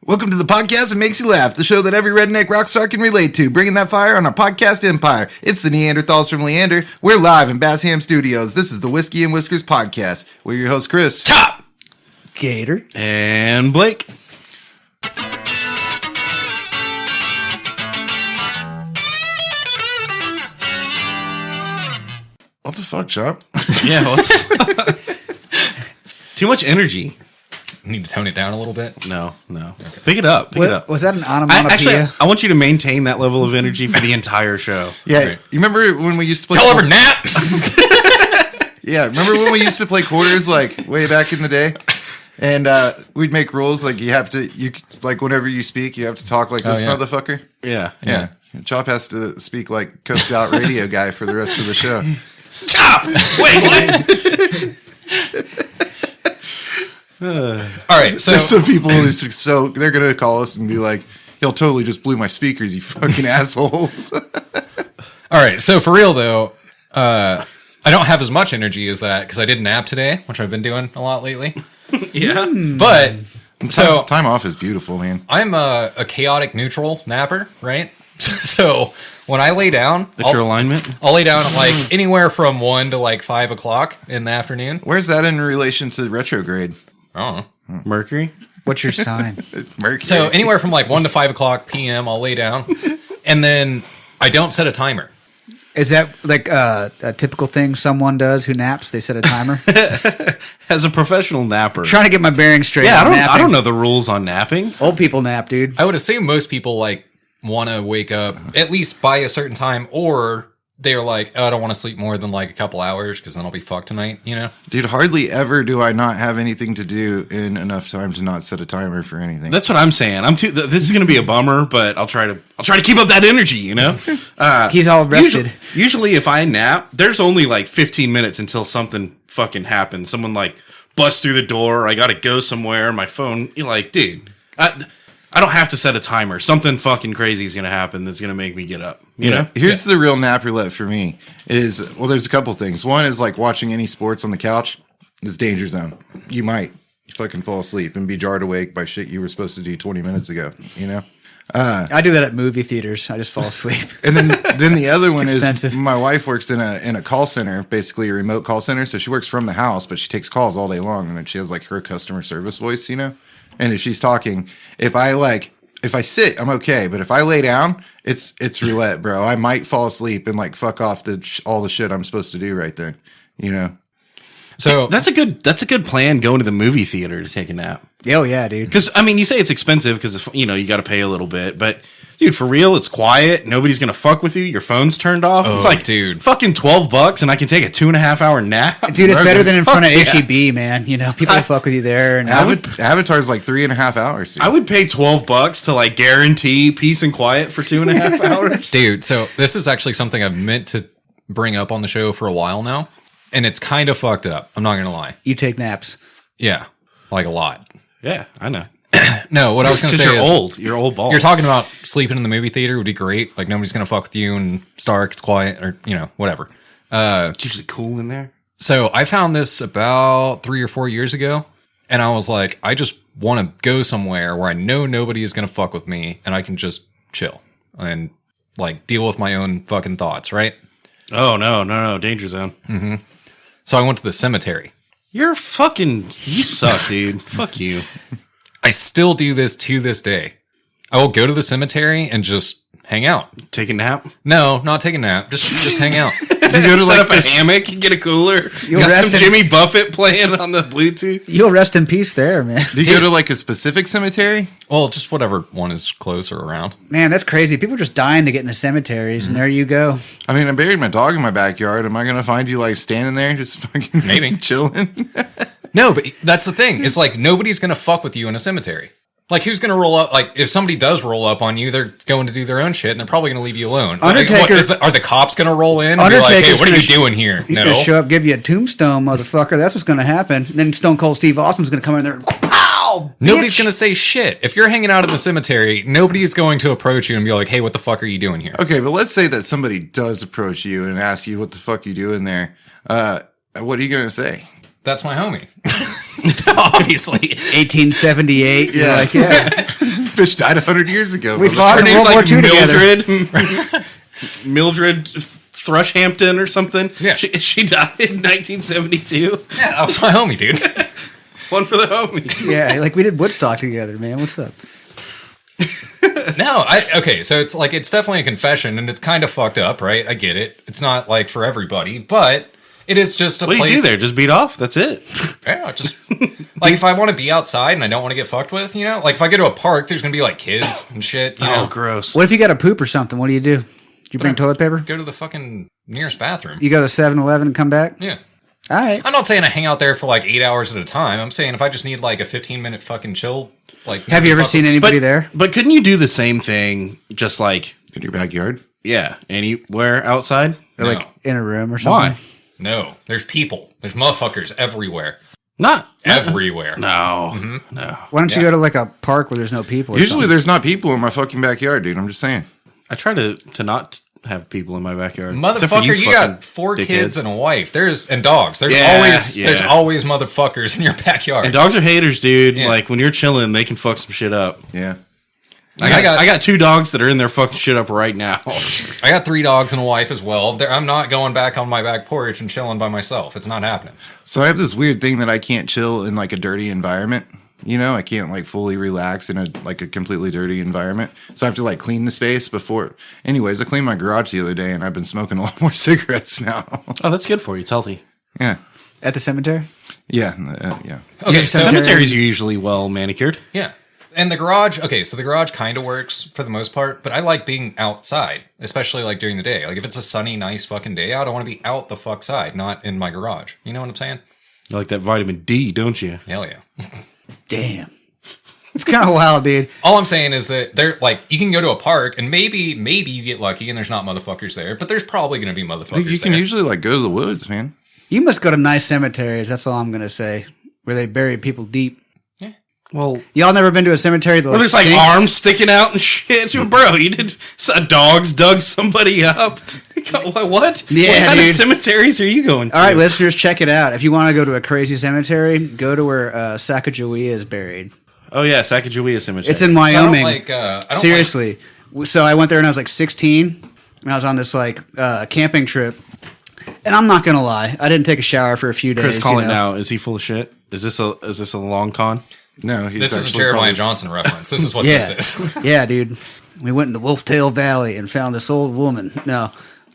Welcome to the podcast that makes you laugh, the show that every redneck rock star can relate to, bringing that fire on our podcast empire. It's the Neanderthals from Leander. We're live in Bassham Studios. This is the Whiskey and Whiskers podcast. We're your host, Chris. Top! Gator. And Blake. What the fuck, Chop? Yeah, what the fuck? Too much energy. Need to tone it down a little bit? No. Okay. Pick it up. Pick it up. Was that an onomatopoeia? I want you to maintain that level of energy for the entire show. Yeah, Right. You remember when we used to play... Y'all ever nap? Yeah, remember when we used to play quarters, like, way back in the day? And we'd make rules, like, like, whenever you speak, you have to talk like this motherfucker. Yeah. Chop has to speak like coked out radio guy for the rest of the show. Chop! Wait, what? All right, so There's some people so they're gonna call us and be like, "He'll totally just blew my speakers, you fucking assholes." all right, so for real though, I don't have as much energy as that because I did nap today, which I've been doing a lot lately. Yeah. But so time off is beautiful, man. I'm a chaotic neutral napper, right? So when I lay down, That's your alignment? I'll lay down at like anywhere from 1 to like 5 o'clock in the afternoon. Where's that in relation to retrograde? I don't know. Mercury? What's your sign? Mercury. So anywhere from like 1 to 5 o'clock p.m. I'll lay down, and then I don't set a timer. Is that like a typical thing someone does who naps? They set a timer? As a professional napper. Trying to get my bearings straight. Yeah, on I napping. don't know the rules on napping. Old people nap, dude. I would assume most people like want to wake up at least by a certain time, or they're like, oh, I don't want to sleep more than like a couple hours because then I'll be fucked tonight, you know? Dude, hardly ever do I not have anything to do in enough time to not set a timer for anything. That's what I'm saying. This is going to be a bummer, but I'll try to keep up that energy, you know? He's all rested. Usually if I nap, there's only like 15 minutes until something fucking happens. Someone like busts through the door. I got to go somewhere. My phone, you're like, dude, I don't have to set a timer. Something fucking crazy is going to happen that's going to make me get up. You know? Here's the real nap roulette for me there's a couple things. One is like watching any sports on the couch is danger zone. You might fucking fall asleep and be jarred awake by shit you were supposed to do 20 minutes ago, you know? I do that at movie theaters. I just fall asleep. And then the other one is expensive. my wife works in a call center, basically a remote call center. So she works from the house, but she takes calls all day long. And then she has like her customer service voice, you know? And if she's talking, if I sit, I'm okay. But if I lay down, it's roulette, bro. I might fall asleep and like fuck off all the shit I'm supposed to do right there, you know? So That's a good plan, going to the movie theater to take a nap. Oh, yeah, dude. Because, I mean, you say it's expensive because, you know, you got to pay a little bit. But, dude, for real, it's quiet. Nobody's going to fuck with you. Your phone's turned off. Oh, it's like, dude, fucking $12 and I can take a 2.5 hour nap. Dude, it's better than in front of Yeah. HEB, man. You know, people will fuck with you there. And Avatar's like 3.5 hours. Dude. I would pay $12 to, like, guarantee peace and quiet for 2.5 hours. dude, so this is actually something I've meant to bring up on the show for a while now, and it's kind of fucked up. I'm not going to lie. you take naps. Yeah, like a lot. Yeah, I know. No, what I was going to say Because is... you're old. You're old balls. You're talking about sleeping in the movie theater would be great. Like, nobody's going to fuck with you, and it's dark, it's quiet, or, you know, whatever. It's usually cool in there. So I found this about 3 or 4 years ago, and I was like, I just want to go somewhere where I know nobody is going to fuck with me, and I can just chill and, like, deal with my own fucking thoughts, right? Oh, no. Danger zone. Mm-hmm. So I went to the cemetery. You suck, dude. Fuck you. I still do this to this day. I will go to the cemetery and just hang out. Take a nap? No, not take a nap. Just hang out. Do you go to set up a hammock and get a cooler? You'll Got rest some in- Jimmy Buffett playing on the Bluetooth? You'll rest in peace there, man. Do you go to like a specific cemetery? Well, just whatever one is close or around. Man, that's crazy. People are just dying to get into cemeteries, and there you go. I mean, I buried my dog in my backyard. Am I going to find you like standing there just fucking Maybe. chilling? No, but that's the thing. It's like nobody's going to fuck with you in a cemetery. Like, who's going to roll up? Like, if somebody does roll up on you, they're going to do their own shit, and they're probably going to leave you alone. Undertaker's- Are the cops going to roll in and be like, hey, Undertaker's what are you gonna doing here? He's going to show up, give you a tombstone, motherfucker. That's what's going to happen. And then Stone Cold Steve Austin's going to come in there and pow! Nobody's bitch! going to say shit. If you're hanging out in the cemetery, nobody is going to approach you and be like, hey, what the fuck are you doing here? Okay, but let's say that somebody does approach you and ask you what the fuck you doing there. What are you going to say? That's my homie. Obviously. 1878. Yeah. You're like, yeah. Fish died 100 years ago. We motherfucker. fought Her in name's World War like II together. Mildred Thrushhampton or something. Yeah. She died in 1972. Yeah, that was my homie, dude. One for the homies. Yeah, like we did Woodstock together, man. What's up? No, okay, so it's like it's definitely a confession, and it's kind of fucked up, right? I get it. It's not like for everybody, but it is just a What do place. you do there? Just beat off? That's it. Yeah, just like if I want to be outside and I don't want to get fucked with, you know, like if I go to a park, there's gonna be like kids and shit. You know, gross. What if you got to poop or something? What do? Do you bring toilet paper? go to the fucking nearest bathroom. You go to 7-Eleven and come back? Yeah. All right. I'm not saying I hang out there for like 8 hours at a time. I'm saying if I just need like a 15-minute fucking chill, like Have you ever seen anybody there? But couldn't you do the same thing just like, In your backyard? yeah, anywhere outside? Or No. like in a room or something? Why? No, there's people. There's motherfuckers everywhere. Not Everywhere. No. No. Why don't you go to like a park where there's no people? Or Usually something? there's not people in my fucking backyard, dude. I'm just saying. I try to not have people in my backyard. Except for Motherfucker, you fucking got 4 kids dickheads. and a wife. And dogs. There's Yeah. always motherfuckers in your backyard. And dogs are haters, dude. Yeah. Like when you're chilling, they can fuck some shit up. Yeah. I got 2 dogs that are in there fucking shit up right now. I got 3 dogs and a wife as well. I'm not going back on my back porch and chilling by myself. It's not happening. So I have this weird thing that I can't chill in like a dirty environment. You know, I can't like fully relax in a completely dirty environment. So I have to like clean the space before. Anyways, I cleaned my garage the other day and I've been smoking a lot more cigarettes now. Oh, that's good for you. It's healthy. Yeah. At the cemetery? Yeah. Yeah. Okay, so Cemeteries are usually well manicured. yeah. And the garage, okay, so the garage kind of works for the most part, but I like being outside, especially like during the day. Like if it's a sunny, nice fucking day out, I want to be out the fuck side, not in my garage. You know what I'm saying? You like that vitamin D, don't you? Hell yeah. Damn. It's kind of wild, dude. All I'm saying is that they're like, you can go to a park and maybe you get lucky and there's not motherfuckers there, but there's probably going to be motherfuckers You can there. usually like go to the woods, man. You must go to nice cemeteries. That's all I'm going to say. Where they bury people deep. Well, Y'all never been to a cemetery that there's like stinks? arms sticking out and shit. Bro, you did dogs dug somebody up. What? Yeah, what kind of dude. cemeteries are you going to? All right, listeners, check it out. If you want to go to a crazy cemetery, go to where Sacagawea is buried. Oh yeah, Sacagawea Cemetery. It's in So I don't Wyoming. like, I don't Seriously. So I went there when I was like 16, and I was on this like camping trip. And I'm not gonna lie, I didn't take a shower for a few days. Chris, call you it know? now. Is he full of shit? Is this a long con? No, he's This is a actually Jeremiah probably- Johnson reference. This is what Yeah, this is. yeah, dude. We went in the Wolftail Valley and found this old woman. No,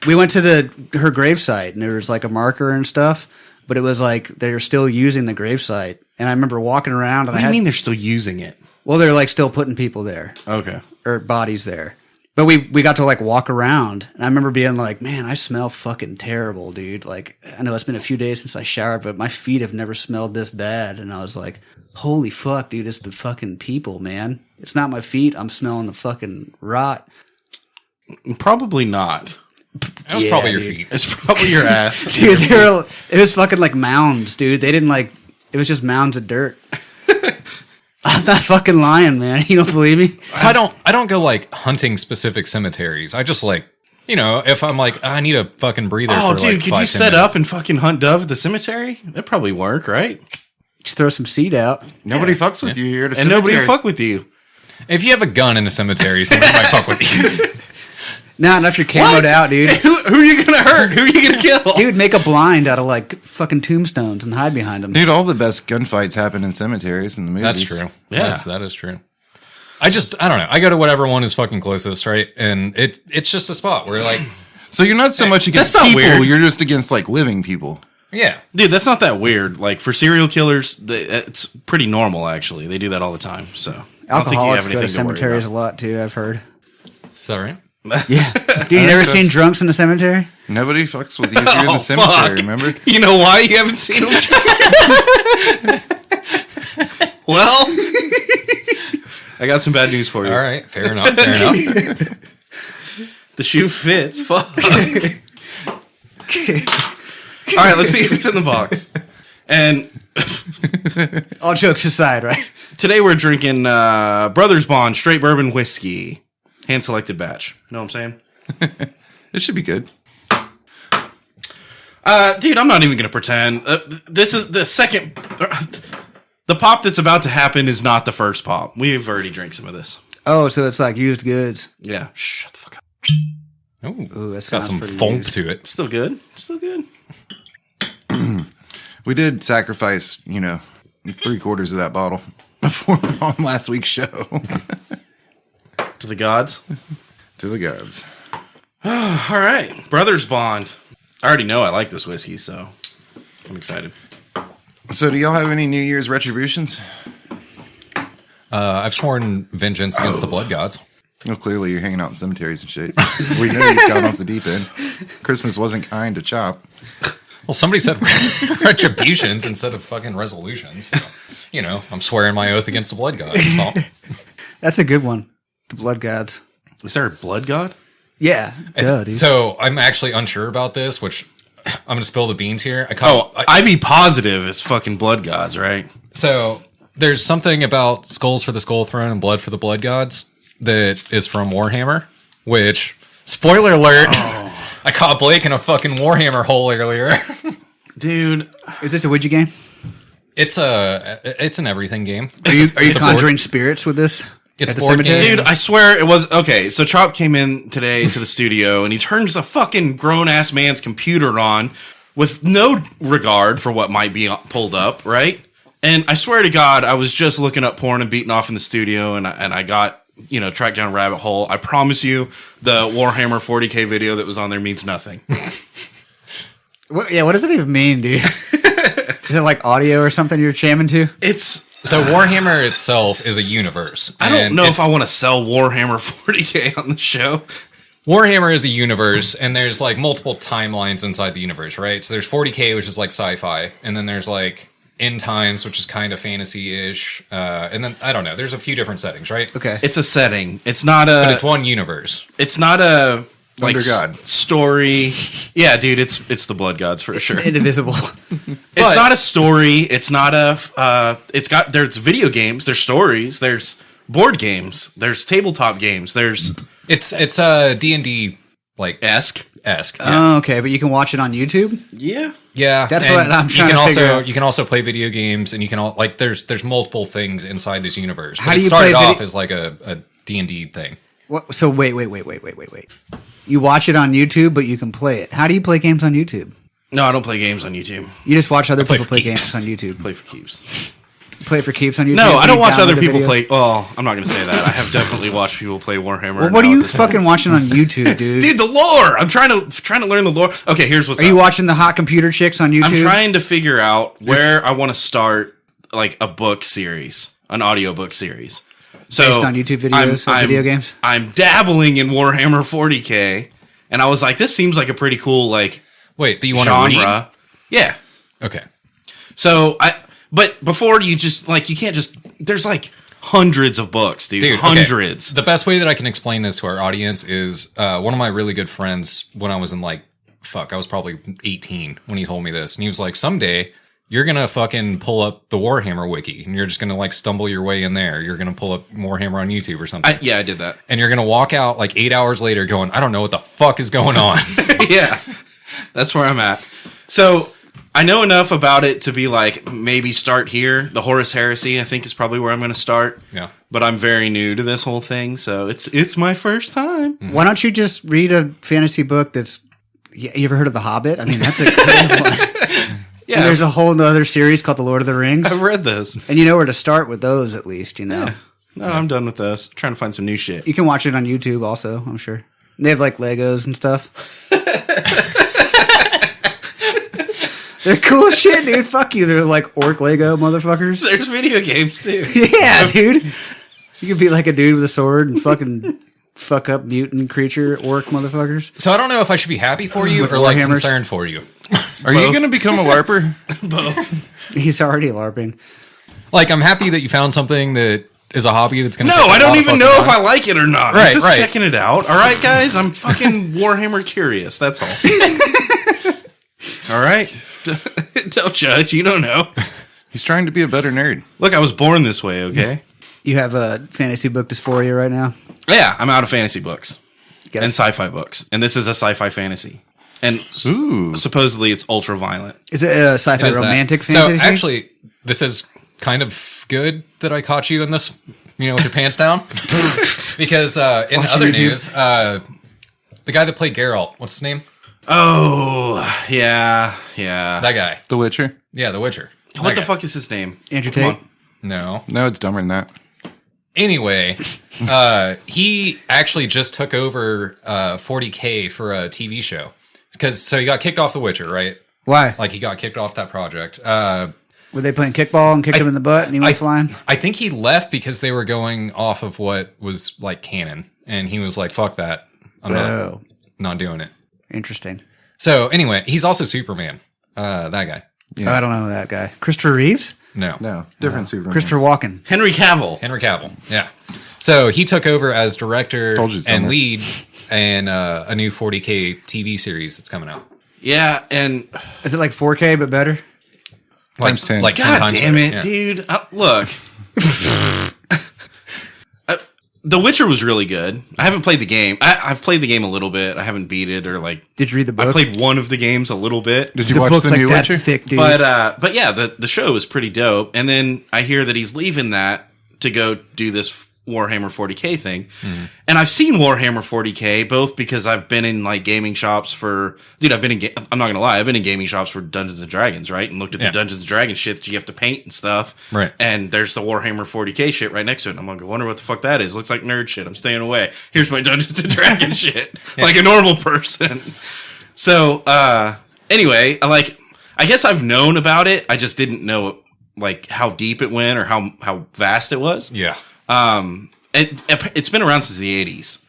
we went to her gravesite, and there was like a marker and stuff. But it was like they're still using the gravesite. And I remember walking around, and What do you mean they're still using it? well, they're like still putting people there Okay. or bodies there. But we got to like walk around, and I remember being like, "Man, I smell fucking terrible, dude." Like, I know it's been a few days since I showered, but my feet have never smelled this bad. And I was like, "Holy fuck, dude! It's the fucking people, man. It's not my feet. I'm smelling the fucking rot." Probably not. That was Yeah, probably your dude. feet. It's probably your ass. Dude, it was fucking like mounds, dude. They didn't like, it was just mounds of dirt. I'm not fucking lying, man. You don't believe me? So I don't go like hunting specific cemeteries. I just like, you know, if I'm like, I need a fucking breather. Oh, for dude, like could 5-10 you set minutes. up and fucking hunt dove at the cemetery? That'd probably work, right? Just throw some seed out. Nobody fucks with you here at a And nobody cemetery. will fuck with you. If you have a gun in a cemetery, somebody might fuck with you. Not enough you're camoed What? out, dude. Who are you gonna hurt? Who are you gonna kill? Dude, make a blind out of like fucking tombstones and hide behind them. Dude, all the best gunfights happen in cemeteries in the movies. That's true. Yeah. That is true. I don't know. I go to whatever one is fucking closest, right? And it's just a spot where like, So you're not so much against that's not people, weird. you're just against like living people. yeah. Dude, that's not that weird. Like for serial killers, it's pretty normal actually. They do that all the time. So I don't think you Alcoholics have go anything to to worry cemeteries a about. lot too, I've heard. Is that right? Yeah. Dude, you never seen drunks in the cemetery? Nobody fucks with you if you're in Oh, the cemetery, fuck. remember? You know why you haven't seen them? Well, I got some bad news for you. All right. Fair enough. Fair enough. The shoe fits. Fuck. All right, let's see if it's in the box. And All jokes aside, right? today we're drinking Brothers Bond straight bourbon whiskey, hand selected batch. You know what I'm saying? It should be good. Dude, I'm not even gonna pretend. This is the second. The pop that's about to happen is not the first pop. We've already drank some of this. Oh, so it's like used goods. Yeah. Shut the fuck up. Ooh, that Got sounds some pretty funk used. to it. Still good. Still good. We did sacrifice, 3/4 of that bottle on last week's show To the gods. to the gods. All right. Brothers Bond. I already know I like this whiskey, so I'm excited. So, do y'all have any New Year's retributions? I've sworn vengeance against the blood gods. Well, clearly you're hanging out in cemeteries and shit. We know you've gone off the deep end. Christmas wasn't kind to Chop. Well, somebody said retributions instead of fucking resolutions. So, I'm swearing my oath against the blood gods. That's all. That's a good one. The blood gods. Is there a blood god? Yeah. Duh, dude. So I'm actually unsure about this, which I'm going to spill the beans here. I'd be positive it's fucking blood gods, right? So there's something about skulls for the skull throne and blood for the blood gods that is from Warhammer, which, spoiler alert, I caught Blake in a fucking Warhammer hole earlier. Dude. Is this a Ouija game? It's an everything game. Are you It's a conjuring spirits with this? It's at the board cemetery? game. Dude, I swear it was okay. So Chop came in today to the studio and he turns a fucking grown ass man's computer on with no regard for what might be pulled up, right? And I swear to God, I was just looking up porn and beating off in the studio, and I got tracked down a rabbit hole. I promise you, the Warhammer 40K video that was on there means nothing. What does it even mean, dude? Is it like audio or something you're jamming to? So Warhammer itself is a universe. I don't and know if I want to sell Warhammer 40K on the show. Warhammer is a universe, and there's like multiple timelines inside the universe, right? So there's 40K, which is like sci-fi, and then there's like End Times, which is kind of fantasy-ish, and then I don't know. There's a few different settings, right? Okay. It's a setting. It's not a. But it's one universe. It's not a Under God story. Yeah, dude, it's the blood gods for sure. Indivisible. It's not a story. It's not a. There's video games. There's stories. There's board games. There's tabletop games. There's It's a D&D like esque. Yeah. Oh, okay, but you can watch it on YouTube? Yeah. Yeah, That's and what I'm trying you can to figure out. You can also play video games, and you can there's multiple things inside this universe. How But do it you started play off as like a D&D thing. What, so wait. You watch it on YouTube, but you can play it. How do you play games on YouTube? No, I don't play games on YouTube. You just watch other play people for play keeps. games on YouTube. Play for keeps. Play for keeps on YouTube? No, I don't You watch download other the people videos? play. Oh, I'm not going to say that. I have definitely watched people play Warhammer. Well, what are now you at this point. fucking watching on YouTube, dude? Dude, the lore. I'm trying to learn the lore. Okay, here's what's Are you up. watching the hot computer chicks on YouTube? I'm trying to figure out where I want to start like a book series, an audiobook series. So Based on YouTube videos of video games? I'm dabbling in Warhammer 40K, and I was like, this seems like a pretty cool like Wait, do you want to read? genre. Yeah. Okay. So but before you just like you can't just there's like hundreds of books, dude. Dude, okay. Hundreds. The best way that I can explain this to our audience is one of my really good friends when I was in I was probably 18 when he told me this. And he was like, someday you're going to fucking pull up the Warhammer wiki and you're just going to like stumble your way in there. You're going to pull up Warhammer on YouTube or something. I did that. And you're going to walk out like 8 hours later going, I don't know what the fuck is going on. Yeah. That's where I'm at. So I know enough about it to be like, maybe start here. The Horus Heresy, I think, is probably where I'm going to start. Yeah. But I'm very new to this whole thing, so it's my first time. Why don't you just read a fantasy book that's... You ever heard of The Hobbit? I mean, that's a good one. Yeah, And there's a whole other series called The Lord of the Rings. I've read those. And you know where to start with those, at least, you know. Yeah. No, I'm done with those. Trying to find some new shit. You can watch it on YouTube also, I'm sure. They have like Legos and stuff. They're cool as shit, dude. Fuck you. They're like orc Lego motherfuckers. There's video games too. Yeah, dude. You could be like a dude with a sword and fucking fuck up mutant creature orc motherfuckers. So I don't know if I should be happy for you With or like warhammers? concerned for you. Are you going to become a LARPer? He's already LARPing. Like, I'm happy that you found something that is a hobby that's going to... No, I don't even know if I like it or not. Right, I'm just right. checking it out. All right, guys? I'm fucking Warhammer curious. That's all. All right? Don't judge. You don't know. He's trying to be a better nerd. Look, I was born this way, okay? You have a fantasy book dysphoria right now? Yeah, I'm out of fantasy books. Got And it. sci-fi books. And this is a sci-fi fantasy. And Ooh. supposedly it's ultra violent. Is it a sci-fi Is that- romantic fantasy? So actually, this is kind of good that I caught you in this You know, with your pants down? Because in Watching other YouTube. news, the guy that played Geralt, what's his name? Oh, yeah. That guy. The Witcher? Yeah, The Witcher. What That the guy. fuck is his name? Andrew Come Tate. on. No. No, it's dumber than that. Anyway, he actually just took over 40K for a TV show. So he got kicked off The Witcher, right? Why? Like, he got kicked off that project. Were they playing kickball and kicked him in the butt and he went flying? I think he left because they were going off of what was, like, canon. And he was like, fuck that. I'm Oh, not doing it. interesting. So, anyway, he's also Superman. That guy. Yeah. I don't know that guy. Christopher Reeves? No. No, different Superman. Christopher Walken. Henry Cavill. Henry Cavill. Yeah. So he took over as director Told you it's and dumber. lead in a new 40K TV series that's coming out. Yeah, and Is it like 4K but better? Times 10. Like 10 God times damn better. it, Yeah. dude. Look. The Witcher was really good. I haven't played the game. I've played the game a little bit. I haven't beat it or like. Did you read the book? I played one of the games a little bit. Did you the watch book's the like new that Witcher? thick, dude. But yeah, the show is pretty dope. And then I hear that he's leaving that to go do this Warhammer 40K thing. And I've seen Warhammer 40K both because I've been in like gaming shops for, dude, I'm not going to lie. I've been in gaming shops for Dungeons and Dragons, right? And looked at Yeah. the Dungeons and Dragons shit that you have to paint and stuff. Right. And there's the Warhammer 40K shit right next to it. And I'm like, I wonder what the fuck that is. Looks like nerd shit. I'm staying away. Here's my Dungeons and Dragons shit. Like a normal person. So, anyway, I guess I've known about it. I just didn't know like how deep it went or how vast it was. Yeah. It's been around since the 80s.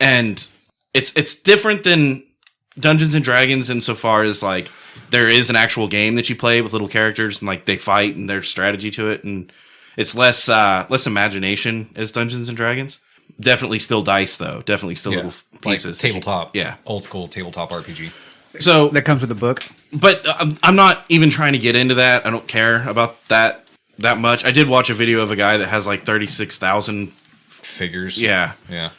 And it's different than Dungeons and Dragons insofar as like there is an actual game that you play with little characters and like they fight and there's strategy to it, and it's less imagination as Dungeons and Dragons. Definitely still dice though. Definitely still Yeah. little Like pieces. that you- tabletop. yeah. Old school tabletop RPG. So that comes with the book. but I'm not even trying to get into that. I don't care about that much. I did watch a video of a guy that has like 36,000. Figures. Yeah. Yeah.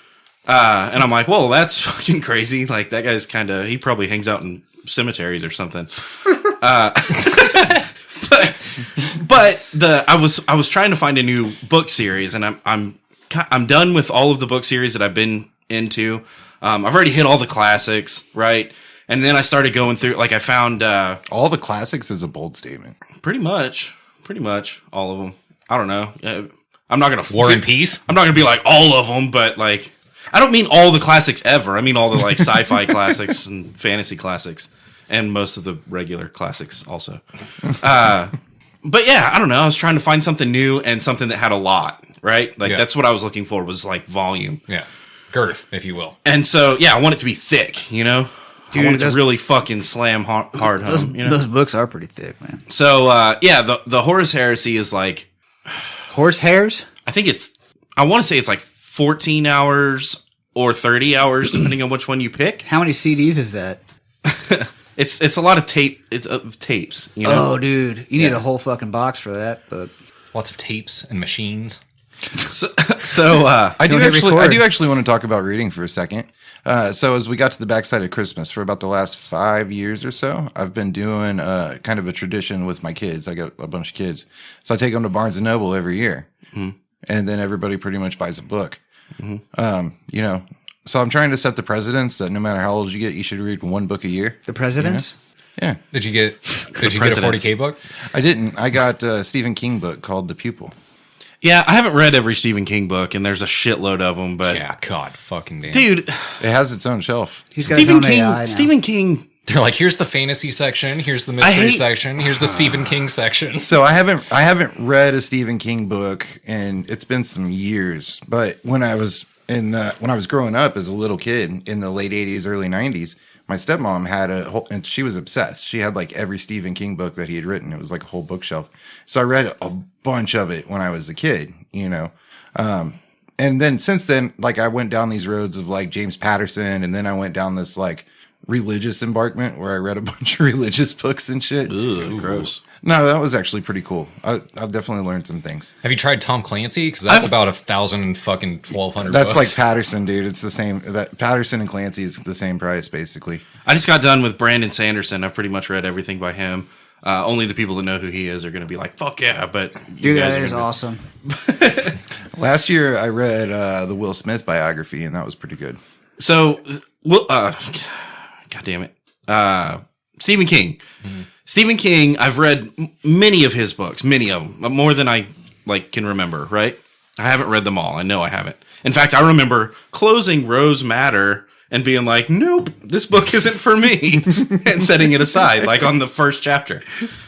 And I'm like, well, that's fucking crazy. Like that guy's he probably hangs out in cemeteries or something. But I was trying to find a new book series, and I'm done with all of the book series that I've been into. I've already hit all the classics, right? And then I started going through, like I found, All the classics is a bold statement. pretty much all of them. I don't know. I'm not going to War and Peace. I'm not going to be like all of them, but like, I don't mean all the classics ever. I mean all the like sci-fi classics and fantasy classics and most of the regular classics also. But yeah, I don't know. I was trying to find something new and something that had a lot, right? Like Yeah. that's what I was looking for was like volume. Yeah. Girth, if you will. And so, yeah, I want it to be thick, you know? Dude, I want it to those- really fucking slam hard home, you know? Those books are pretty thick, man. So, yeah, the Horus Heresy is like, Horse hairs? I want to say it's like 14 hours or 30 hours, depending on which one you pick. How many CDs is that? It's a lot of tapes, you know? Oh, dude. You need a whole fucking box for that book. Lots of tapes and machines. So I do Don't hit record. actually want to talk about reading for a second. So as we got to the backside of Christmas for about the last 5 years or so, I've been doing kind of a tradition with my kids. I got a bunch of kids, so I take them to Barnes and Noble every year, and then everybody pretty much buys a book. You know, so I'm trying to set the precedence that no matter how old you get, you should read one book a year. The Presidents? Yeah, Did you get a Presidents. 40K book? I didn't. I got a Stephen King book called The Pupil. yeah, I haven't read every Stephen King book, and there's a shitload of them, but Yeah, God fucking damn. dude, It has its own shelf. He's got his own AI now. Stephen King. They're like, here's the fantasy section, here's the mystery hate- section, here's the Stephen King section. So I haven't read a Stephen King book, and it's been some years. But when I was growing up as a little kid in the late '80s, early '90s, my stepmom had a whole, and she was obsessed. She had like every Stephen King book that he had written. It was like a whole bookshelf. So I read a bunch of it when I was a kid, you know. And then since then, like I went down these roads of like James Patterson, and then I went down this like religious embarkment where I read a bunch of religious books and shit. Ugh, gross. No, that was actually pretty cool. I've definitely learned some things. Have you tried Tom Clancy? Because that's about 1,000 fucking 1,200 That's bucks. like Patterson, dude. It's the same. That Patterson and Clancy is the same price, basically. I just got done with Brandon Sanderson. I've pretty much read everything by him. Only the people that know who he is are going to be like, fuck yeah, but you Dude, guys that are is gonna- awesome. Last year, I read the Will Smith biography, and that was pretty good. So, well, God damn it. Stephen King. Stephen King, I've read many of his books, many of them, more than I can remember, right? I haven't read them all. I know I haven't. In fact, I remember closing Rose Matter and being like, nope, this book isn't for me, and setting it aside, like on the first chapter.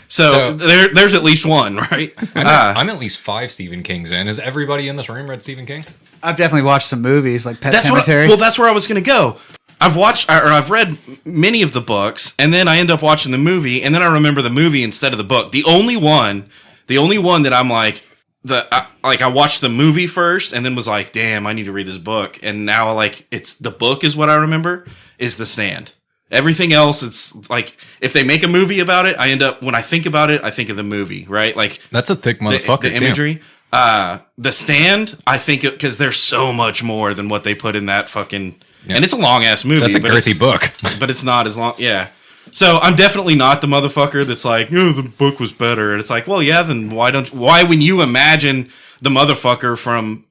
So there's at least one, right? I'm at least 5 Stephen Kings in. Has everybody in this room read Stephen King? I've definitely watched some movies like Pet That's Sematary. that's where I was going to go. I've read many of the books, and then I end up watching the movie, and then I remember the movie instead of the book. The only one that I'm like, I watched the movie first, and then was like, damn, I need to read this book, and now it's the book is what I remember is The Stand. Everything else, it's like if they make a movie about it, when I think about it, I think of the movie, right? Like That's a thick motherfucker. the imagery. The Stand, I think, because there's so much more than what they put in that fucking. Yeah. And it's a long ass movie. That's a girthy book. But it's not as long. Yeah. So I'm definitely not the motherfucker that's like, oh, the book was better. And it's like, well, yeah, then why when you imagine the motherfucker from,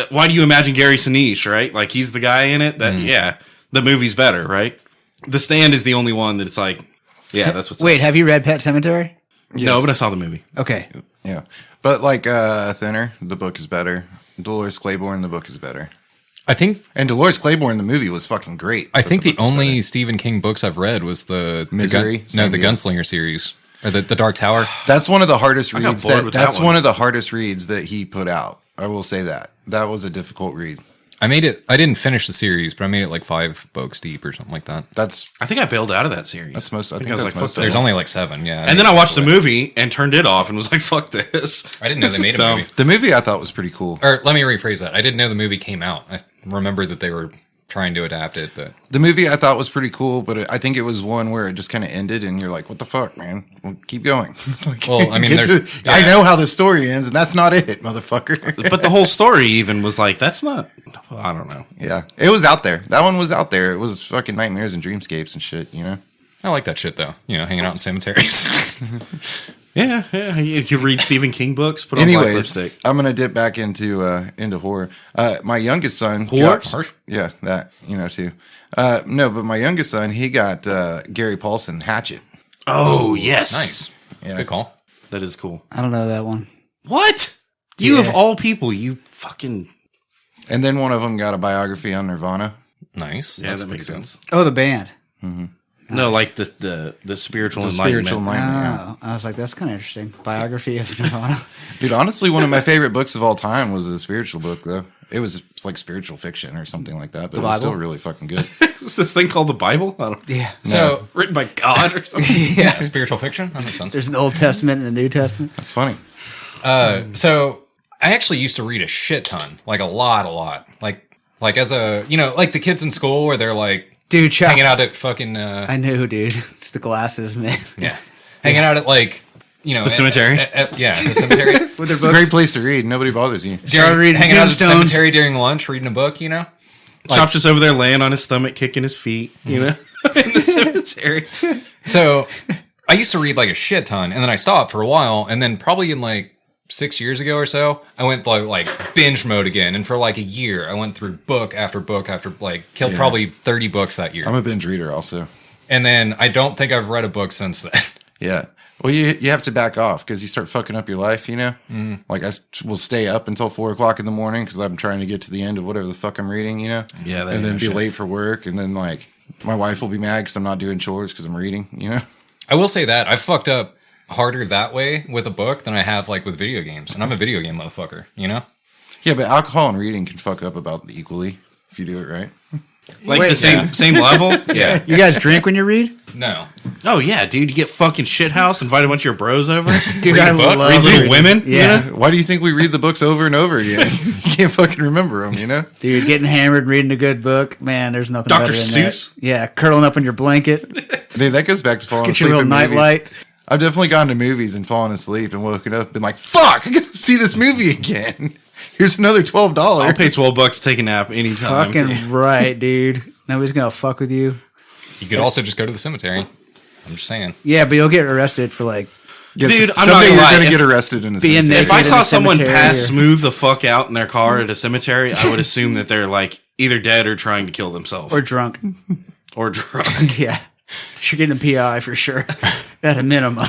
why do you imagine Gary Sinise, right? Like he's the guy in it yeah, the movie's better, right? The Stand is the only one that it's like, yeah, that's what's Wait, have you read Pet Sematary? No, but I saw the movie. Okay. Yeah. But Thinner, the book is better. Dolores Claiborne, the book is better. I think And Dolores Claiborne, the movie was fucking great. I think the only Stephen King books I've read was the Misery? the Same deal. Gunslinger series or the Dark Tower. That's one of the hardest got reads. bored with that That's one. one of the hardest reads that he put out. I will say that. That was a difficult read. I didn't finish the series, but I made it like 5 books deep or something like that. That's I think I bailed out of that series. That's most- I think I was that's like, most fuck of this. There's only like 7, yeah. And then I watched the movie and turned it off and was like, fuck this. I didn't know This they made is a dumb. movie. the movie. I thought was pretty cool. Or let me rephrase that. I didn't know the movie came out. I remember that they were trying to adapt it, but The movie I thought was pretty cool, but I think it was one where it just kind of ended, and you're like, "What the fuck, man? Well, keep going." Like, Well, I mean, get there's- I know how the story ends, and that's not it, motherfucker. But the whole story even was like, that's not, I don't know. Yeah, it was out there. That one was out there. It was fucking nightmares and dreamscapes and shit. I like that shit though. Hanging out in cemeteries. Yeah. You read Stephen King books, put on black Anyways, lipstick. I'm gonna dip back into horror. My youngest son, Horror? yeah, that too. No, but my youngest son, he got Gary Paulson Hatchet. Oh, yes. Nice. Yeah, Good call. That is cool. I don't know that one. What? You Yeah. of all people, you fucking. and then one of them got a biography on Nirvana. Nice. Yeah, That's that makes pretty good. sense. Oh, the band. No, like the spiritual The enlightenment. spiritual enlightenment. Oh, I was like, that's kind of interesting. Biography of Nirvana. Dude, honestly, one of my favorite books of all time was a spiritual book, though. It was like spiritual fiction or something like that, but it was Bible? still really fucking good. What's this thing called the Bible? I don't, Yeah. So written by God or something? Yeah. spiritual fiction? That makes sense. There's an Old Testament and a New Testament. That's funny. So I actually used to read a shit ton, like a lot. Like as a, like the kids in school where they're like Dude, Chuck. hanging out at fucking, I knew, dude. It's the glasses, man. yeah, hanging out at like, The cemetery? Yeah, the cemetery. With their It's a great place to read. Nobody bothers you. Started reading hanging out at the Tombstones. cemetery during lunch, reading a book, Chop's just over there laying on his stomach, kicking his feet, in the cemetery. So I used to read like a shit ton, and then I stopped for a while, and then probably in like 6 years ago or so, I went like binge mode again, and for like a year, I went through book after book after killed probably 30 books that year, I'm a binge reader also. and then I don't think I've read a book since then. Yeah. Well, you have to back off because you start fucking up your life, Like will stay up until 4 o'clock in the morning because I'm trying to get to the end of whatever the fuck I'm reading, Yeah, that and ain't then no be shit. late for work, and then like my wife will be mad because I'm not doing chores because I'm reading, I will say that I fucked up harder that way with a book than I have like with video games, and I'm a video game motherfucker, Yeah, but alcohol and reading can fuck up about equally if you do it right. Like Wait, the same level? Yeah. You guys drink when you read? No, Oh, yeah, dude. You get fucking shithouse, invite a bunch of your bros over. Dude, Read a I book? love Read Little reading. Women? Yeah. Why do you think we read the books over and over again? You can't fucking remember them, Dude, getting hammered, reading a good book, man, there's nothing Dr. better than Seuss? that. Yeah, curling up in your blanket, Dude, that goes back to falling get asleep your real in movies. nightlight. I've definitely gone to movies and fallen asleep and woken up and been like, fuck, I gotta see this movie again. Here's another $12. I'll pay $12 to take a nap anytime. Fucking right, dude. Nobody's gonna fuck with you. you could also just go to the cemetery. I'm just saying. Yeah, but you'll get arrested for like Yes, Dude, I'm someday not gonna you're lie. gonna get arrested in a being cemetery. naked. If I in saw a someone cemetery pass or- smooth the fuck out in their car at a cemetery, I would assume that they're like either dead or trying to kill themselves or drunk. or drunk. Yeah, you're getting a PI for sure at a minimum.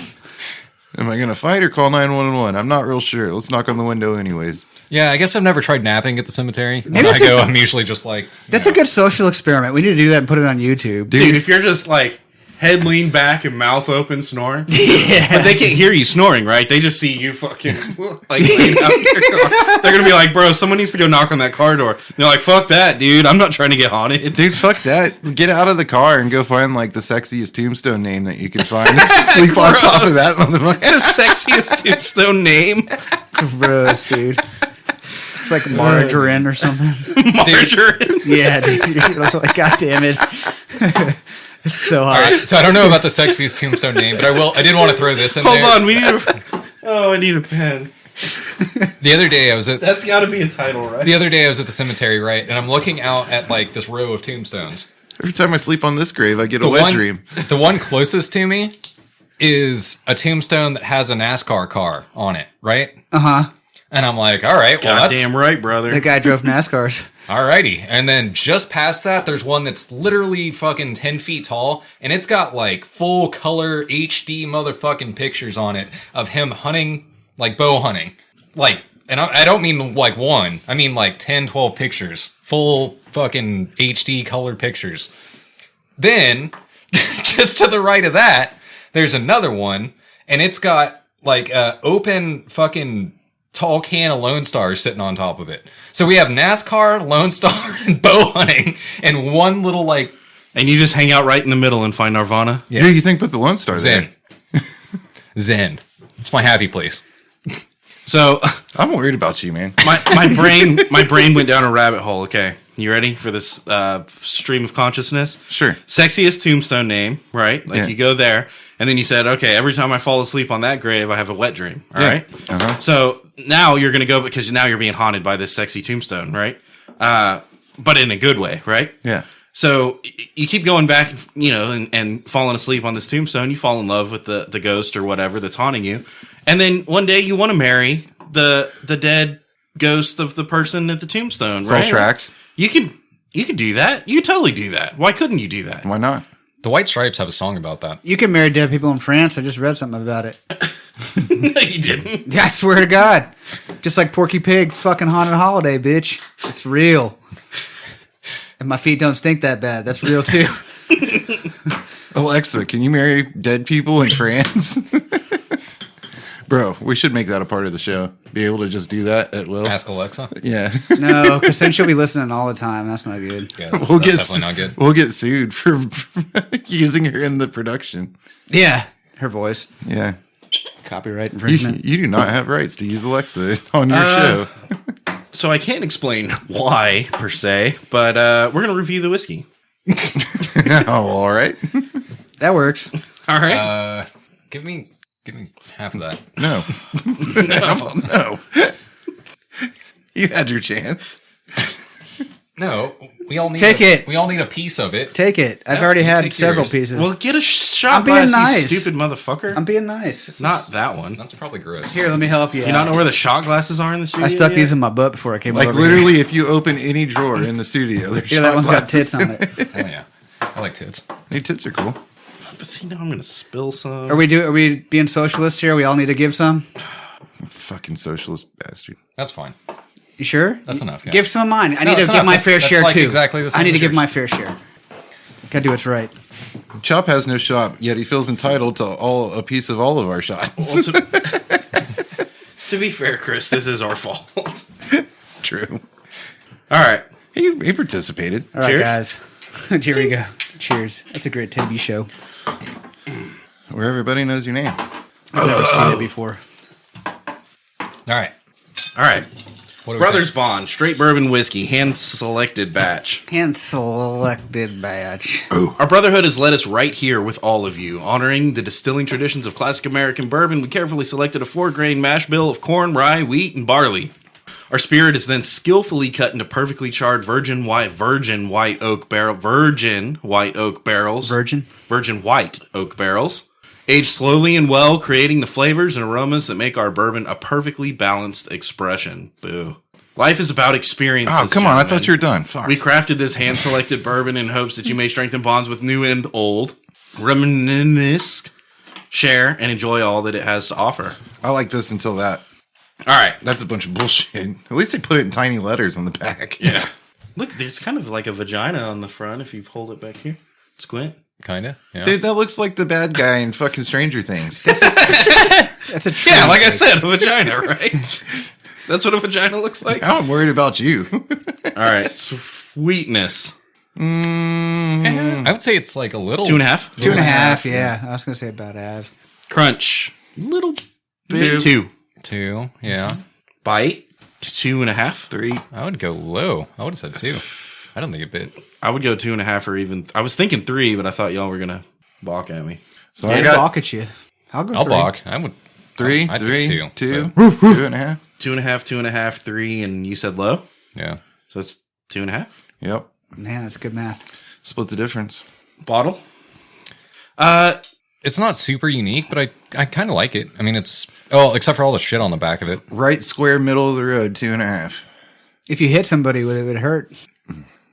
Am I gonna fight or call 911? I'm not real sure. Let's knock on the window anyways. Yeah, I guess I've never tried napping at the cemetery. When that's I go, I'm usually just like, That's a good social experiment. We need to do that and put it on YouTube. Dude, if you're just like head leaned back and mouth open snoring, Yeah. but they can't hear you snoring, right? They just see you fucking like laying out in your car. They're gonna be like, bro, someone needs to go knock on that car door. They're like, fuck that, dude. I'm not trying to get haunted. Dude, fuck that. Get out of the car and go find like the sexiest tombstone name that you can find. Sleep on top of that motherfucker. The sexiest tombstone name, Gross, dude. It's like margarine or something. margarine. Yeah, dude. You're like, God damn it. It's so hot. all right. So I don't know about the sexiest tombstone name, but I did want to throw this in Hold there. on, we need a. Oh, I need a pen. The other day I was at That's got to be a title, right? the cemetery, right? And I'm looking out at like this row of tombstones. Every time I sleep on this grave, I get a wet dream. The one closest to me is a tombstone that has a NASCAR car on it, right? Uh-huh. And I'm like, all right, well, that's Goddamn right, brother. That guy drove NASCARs. alrighty. And then just past that, there's one that's literally fucking 10 feet tall, and it's got like full color HD motherfucking pictures on it of him hunting, like bow hunting. Like, and I don't mean like one, I mean like 10, 12 pictures. Full fucking HD colored pictures. Then, just to the right of that, there's another one, and it's got like a open fucking tall can of Lone Star sitting on top of it. So we have NASCAR, Lone Star, and bow hunting, and one little like And you just hang out right in the middle and find Nirvana? Yeah, you think put the Lone Star Zen. there. Zen. It's my happy place. So I'm worried about you, man. my brain went down a rabbit hole. Okay, you ready for this stream of consciousness? Sure. Sexiest tombstone name, right? Like Yeah. you go there, and then you said, okay, every time I fall asleep on that grave, I have a wet dream. All Yeah. right. Uh-huh. So now you're gonna go because now you're being haunted by this sexy tombstone, right? But in a good way, right? Yeah. So you keep going back, you know, and falling asleep on this tombstone. You fall in love with the ghost or whatever that's haunting you, and then one day you want to marry the dead ghost of the person at the tombstone. It's all right? tracks. You can do that. You totally do that. Why couldn't you do that? Why not? The White Stripes have a song about that. You can marry dead people in France. I just read something about it. No, you didn't. I swear to God. Just like Porky Pig, fucking haunted holiday, bitch. It's real. And my feet don't stink that bad. That's real too. Alexa, can you marry dead people in France? Bro, we should make that a part of the show. Be able to just do that at will. Ask Alexa. Yeah. No, because then she'll be listening all the time. That's not good. Yeah, that's, We'll that's get definitely not good. We'll get sued for using her in the production. Yeah. Her voice. Yeah. Copyright You, infringement. you do not have rights to use Alexa on your show. So I can't explain why per se, but we're gonna review the whiskey. Oh, all right. That works. All right. Give me half of that. No. No. You had your chance. No, we all need Take it. We all need a piece of it. Take it. I've No, already you had take several yours. pieces. Well, get a shot I'm being glass, nice. you stupid motherfucker. I'm being nice. Not that one. That's probably gross. Here, let me help you. You not know where the shot glasses are in the studio? I stuck yet? these in my butt before I came Like over. literally, if you open any drawer in the studio, there's Here. Yeah, that shot one's got glasses tits on in it. Oh yeah, I like tits. Hey, tits are cool. But see, now I'm gonna spill some. Are we being socialists here? We all need to give some. Fucking socialist bastard. That's fine. You sure? That's enough, yeah. Give some of mine. I need to that's give enough. my That's- fair that's share like too. exactly the same I need to as give yours. my fair share. Gotta do what's right. Chop has no shop, yet he feels entitled to a piece of all of our shots. Well, to be fair, Chris, this is our fault. True. All right. He participated. All right, Cheers. guys. Here we go. Cheers. That's a great TV show. Where everybody knows your name. I've never seen it before. All right. All right. What do we Brothers think? Bond, straight bourbon whiskey, hand selected batch. Hand selected batch. Our brotherhood has led us right here with all of you. Honoring the distilling traditions of classic American bourbon, we carefully selected a 4-grain mash bill of corn, rye, wheat, and barley. Our spirit is then skillfully cut into perfectly charred virgin white oak barrels, aged slowly and well, creating the flavors and aromas that make our bourbon a perfectly balanced expression. Boo. Life is about experiences. Oh, come on. I gentlemen. thought you were done. Fuck. We crafted this hand-selected bourbon in hopes that you may strengthen bonds with new and old, reminisce, share, and enjoy all that it has to offer. I like this until that. All right. That's a bunch of bullshit. At least they put it in tiny letters on the back. Yeah. Look, there's kind of like a vagina on the front if you hold it back here. Squint. Kinda. Yeah. Dude, that looks like the bad guy in fucking Stranger Things. That's a true. Yeah, like I said, a vagina, right? That's what a vagina looks like? Now I'm worried about you. All right. Sweetness. I would say it's like a little 2.5. 2.5. Yeah, I was gonna say about half. Crunch. Little bit. 2. 2. Yeah. Bite. 2.5. 3. I would go low. I would have said 2. I don't think it bit. I would go 2.5 or even. I was thinking 3, but I thought y'all were gonna balk at me. So I'll I got balk at you. I'll go. I'll 3. balk. I would 3, I'd 3, pick 2, but- 2.5. 2.5, 3, and you said low, Yeah. so it's 2.5. Yep. Man, that's good math. Split the difference. Bottle. It's not super unique, but I kind of like it. I mean, except for all the shit on the back of it. Right square middle of the road, 2.5. If you hit somebody with it, it would hurt.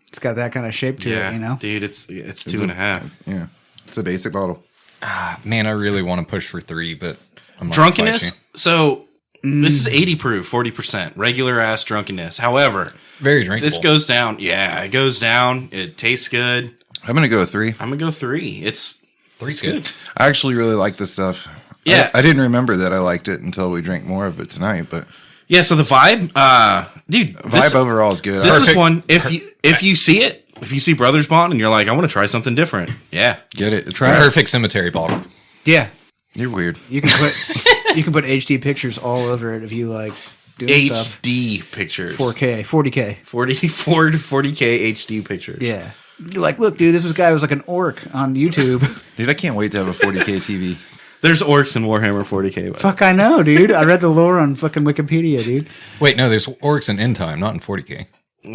It's got that kind of shape to Yeah, it, you know. dude, it's 2.5. Yeah. It's a basic bottle. Man, I really want to push for 3, but I'm not Drunkenness. flashy. So this is 80 proof, 40%, regular ass drunkenness. However, Very drinkable. this goes down. Yeah, it goes down. It tastes good. I'm going to go with 3. I'm gonna go 3. It's 3's good. I actually really like this stuff. Yeah. I didn't remember that I liked it until we drank more of it tonight, but yeah. So the vibe, dude, vibe overall is good. This I is one. If you see it, if you see Brothers Bond and you're like, I want to try something different. Yeah, get it. It's Perfect cemetery bottle. Yeah, You're weird. you can put HD pictures all over it if you like doing stuff. HD pictures, 4K, 40K. 40K HD pictures. Yeah. You're like, look, dude, this guy was like an orc on YouTube. Dude, I can't wait to have a 40K TV. There's orcs in Warhammer 40K. Fuck, I know, dude. I read the lore on fucking Wikipedia, dude. Wait, no, there's orcs in End Time, not in 40K.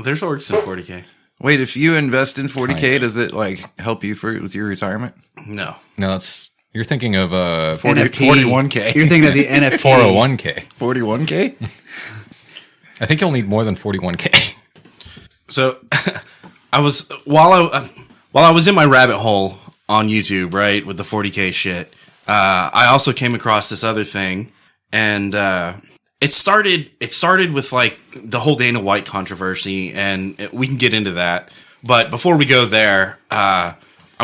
There's orcs in 40K. Wait, if you invest in 40K, does it like help you with your retirement? No. No, you're thinking of NFT. 41K. You're thinking of the NFT. 401k. 41K? I think you'll need more than 41k. So I was while I was in my rabbit hole on YouTube, right, with the 40K shit. I also came across this other thing, and it started with like the whole Dana White controversy, and we can get into that. But before we go there, I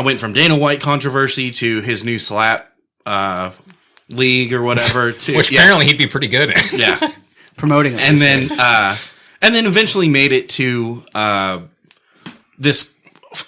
went from Dana White controversy to his new slap league or whatever, to, Which apparently he'd be pretty good at. yeah. Promoting it. And then eventually made it to this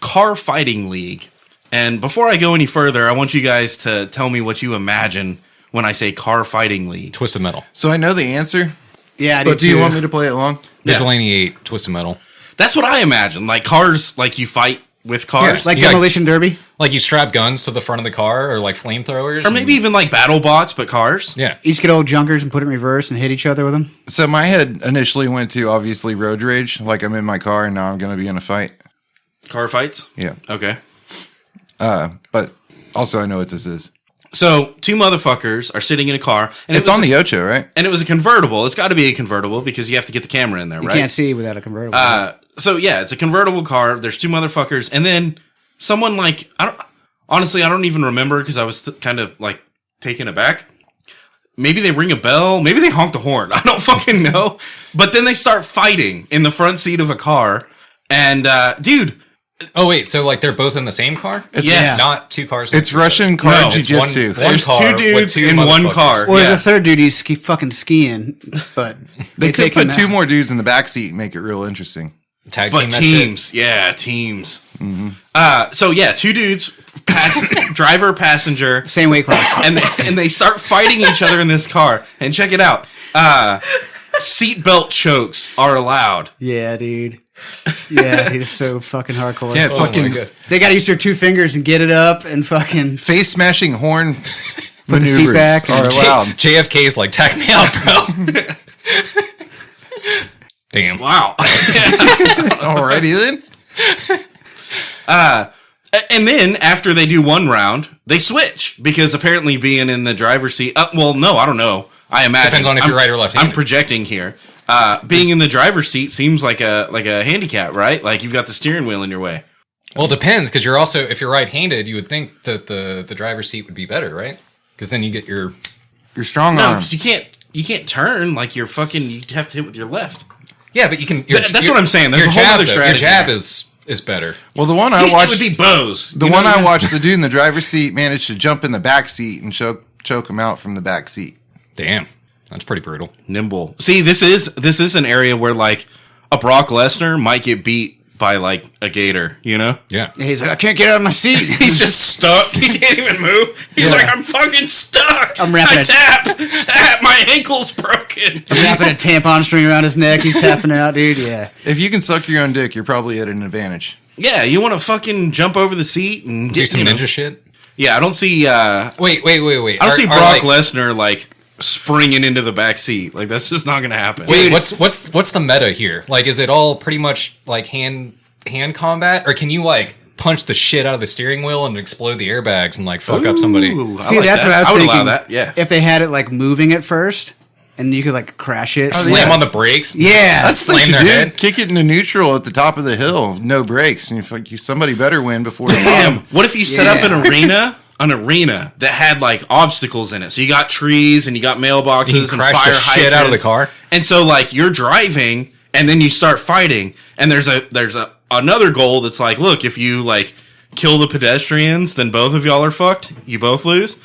car fighting league. And before I go any further, I want you guys to tell me what you imagine when I say car fighting league. Twisted Metal. So I know the answer, yeah, I but do you too. want me to play it along? Yeah. Vigilante 8, Twisted Metal. That's what I imagine. Like cars, like you fight with cars. Like You got- Demolition Derby? Like you strap guns to the front of the car or like flamethrowers. or maybe even like battle bots, but cars. Yeah. Each get old junkers and put it in reverse and hit each other with them? So my head initially went to obviously road rage, like I'm in my car and now I'm going to be in a fight. Car fights? Yeah. Okay. But also I know what this is. So two motherfuckers are sitting in a car. And It's on the Ocho, right? And it was a convertible. It's got to be a convertible because you have to get the camera in there, You right? can't see without a convertible. So yeah, it's a convertible car. There's two motherfuckers, and then someone like I don't even remember because I was kind of like taken aback. Maybe they ring a bell. Maybe they honk the horn. I don't fucking know. But then they start fighting in the front seat of a car, and dude, Oh, wait. So like they're both in the same car? Yes. Not two cars. It's Russian car No, It's jiu-jitsu. one there's car two with dudes two in one motherfuckers. car. or yeah. the third dude, he's fucking skiing, but They could take him put two out. more dudes in the back seat and make it real interesting. Tag But team that teams, yeah, teams. So yeah, two dudes, driver, passenger, Same weight class. and they start fighting each other in this car. And check it out, seatbelt chokes are allowed. Yeah, dude. Yeah, dude, it's so fucking hardcore. Yeah, shit. Oh my fucking God. They gotta use their two fingers and get it up and fucking... face smashing horn the seat maneuvers back are and- allowed. JFK's like, tag me out, bro. Damn. Wow. Alrighty then. And then after they do one round, they switch because apparently being in the driver's seat. Well, no, I don't know. I imagine Depends on if you're right or left-handed. I'm projecting here. Being in the driver's seat seems like a handicap, right? Like you've got the steering wheel in your way. Well, it depends because you're also, if you're right-handed, you would think that the driver's seat would be better, right? Because then you get your strong No, arm. because you can't turn like you're fucking. You have to hit with your left. yeah, but you can. That's what I'm saying. There's your a whole jab, other though, strategy. Your jab there. is better. Well, the one I It watched, would be Bose. the one I watched, the dude in the driver's seat managed to jump in the back seat and choke him out from the back seat. Damn, that's pretty brutal. Nimble. See, this is an area where like a Brock Lesnar might get beat by like a gator, you know? Yeah. He's like, I can't get out of my seat. He's just stuck. He can't even move. He's like, I'm fucking stuck. I'm wrapping I it. tap. My ankle's broken. I'm wrapping a tampon string around his neck. He's tapping out, dude. Yeah. If you can suck your own dick, you're probably at an advantage. Yeah, you want to fucking jump over the seat and Do get some ninja shit. Yeah, I don't see. I Wait. don't see Brock Lesnar like springing into the back seat. Like that's just not going to happen. Wait, what's the meta here? Like, is it all pretty much like hand combat, or can you like punch the shit out of the steering wheel and explode the airbags and like fuck up somebody? Ooh, I See, like that's that. what I was would thinking. allow that. Yeah. If they had it like moving at first, and you could like crash it. Slam yeah. on the brakes. Yeah. That's what Slam you their do. head. Kick it into neutral at the top of the hill, no brakes, and somebody better win before. Damn. What if you set up Yeah. an arena that had like obstacles in it? So you got trees and you got mailboxes You and can crash fire the shit out of the hydrants. car. And so like you're driving and then you start fighting and there's another goal that's like, look, if you like kill the pedestrians, then both of y'all are fucked. You both lose.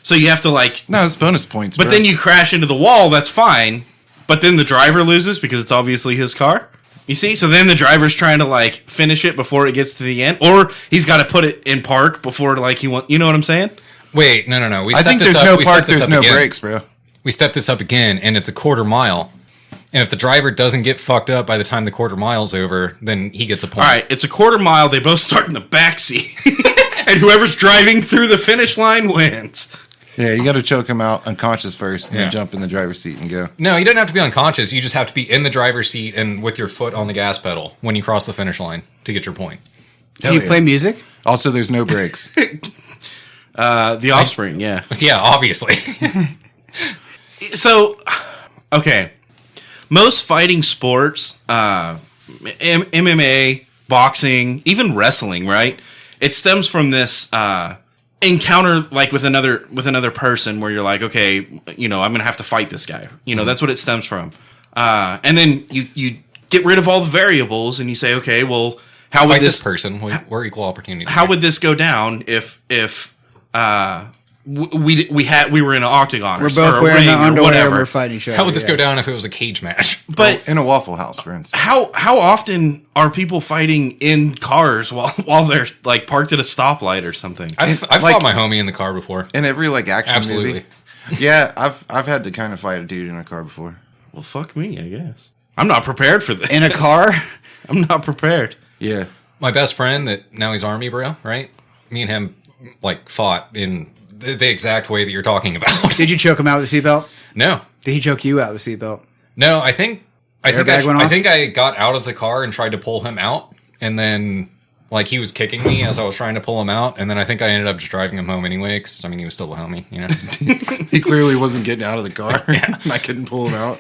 So you have to like, No, it's bonus points. but bro. then you crash into the wall. That's fine. But then the driver loses because it's obviously his car. You see? So then the driver's trying to like finish it before it gets to the end, or he's got to put it in park before like he want. You know what I'm saying? Wait, no. We I set think this there's up- no we set park, this there's up no again. brakes, bro. We step this up again, and it's a quarter mile. And if the driver doesn't get fucked up by the time the quarter mile's over, then he gets a point. All right, it's a quarter mile. They both start in the back seat, and whoever's driving through the finish line wins. Yeah, you got to choke him out unconscious first, and Yeah. then jump in the driver's seat and go. No, you don't have to be unconscious. You just have to be in the driver's seat and with your foot on the gas pedal when you cross the finish line to get your point. Can you play music? Also, there's no brakes. The Offspring, yeah. Yeah, obviously. So, okay, most fighting sports, MMA, boxing, even wrestling, right? It stems from this encounter, like with another person, where you're like, okay, you know, I'm gonna have to fight this guy. You know, that's what it stems from. And then you get rid of all the variables, and you say, okay, well, how would Fight this this person. We're equal opportunity. how would this go down if we were in an octagon? We're or both a wearing ring the or underwear and whatever? we're fighting each other. How would this yeah. go down if it was a cage match? But In a Waffle House, for instance. how often are people fighting in cars while they're like parked at a stoplight or something? I've like- fought my homie in the car before. In every like action Absolutely. movie. Yeah, I've had to kind of fight a dude in a car before. Well, fuck me, I guess. I'm not prepared for this. In a car? I'm not prepared. Yeah. My best friend that now he's Army bro, right? Me and him like fought in the exact way that you're talking about. Did you choke him out with the seatbelt? No. Did he choke you out with the seatbelt? No, I think Airbag went off? I got out of the car and tried to pull him out, and then like he was kicking me as I was trying to pull him out, and then I think I ended up just driving him home anyway because I mean he was still a homie, you know. He clearly wasn't getting out of the car. And I couldn't pull him out.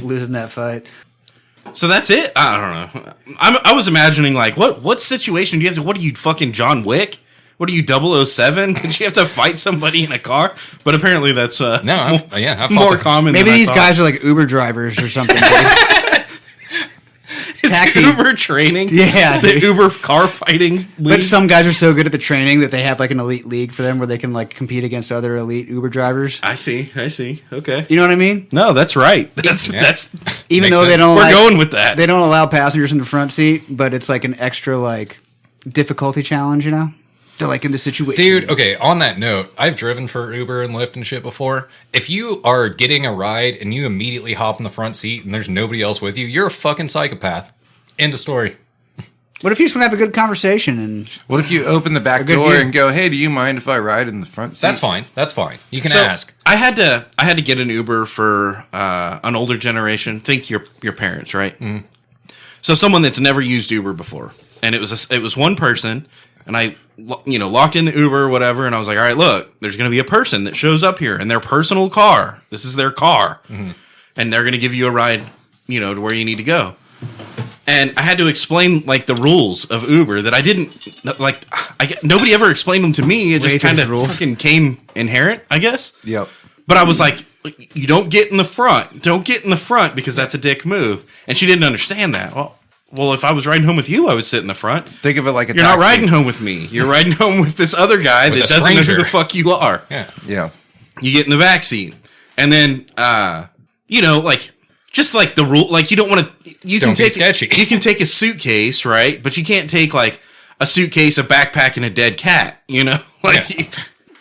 Losing that fight. So that's it. I don't know. I was imagining like what situation do you have to? What are you fucking John Wick? What are you 007? Did you have to fight somebody in a car? But apparently that's No, I've more fought common. Maybe than I these thought. guys are like Uber drivers or something. dude. It's taxi. Uber training. Yeah, the dude. Uber car fighting. But league. some guys are so good at the training that they have like an elite league for them where they can like compete against other elite Uber drivers. I see. Okay. You know what I mean? No, that's right. That's Even Makes though they sense. don't we're like, going with that. they don't allow passengers in the front seat, but it's like an extra like difficulty challenge, you know? They're like in the situation. Dude, okay, on that note, I've driven for Uber and Lyft and shit before. If you are getting a ride and you immediately hop in the front seat and there's nobody else with you, you're a fucking psychopath. End of story. What if you just want to have a good conversation and What if you open the back good door view. and go, "Hey, do you mind if I ride in the front seat?" That's fine. That's fine. You can So ask. I had to get an Uber for an older generation. Think your parents, right? Mm. So someone that's never used Uber before, and it was one person, and I locked in the Uber or whatever, and I was like, all right, look, there's going to be a person that shows up here in their personal car. This is their car, and they're going to give you a ride, to where you need to go. And I had to explain like the rules of Uber that I didn't like. Nobody ever explained them to me. It just kind of fucking came inherent, I guess. Yep. But I was like, you don't get in the front. Don't get in the front because that's a dick move. And she didn't understand that. Well, if I was riding home with you, I would sit in the front. Think of it like a You're not riding home with me. You're riding home with this other guy that doesn't know who the fuck you are. Yeah. Yeah. You get in the back seat. And then, just like the rule, like you don't want to, you Don't can be take, sketchy. you can take a suitcase, right? But you can't take like a suitcase, a backpack, and a dead cat, Like, Yeah.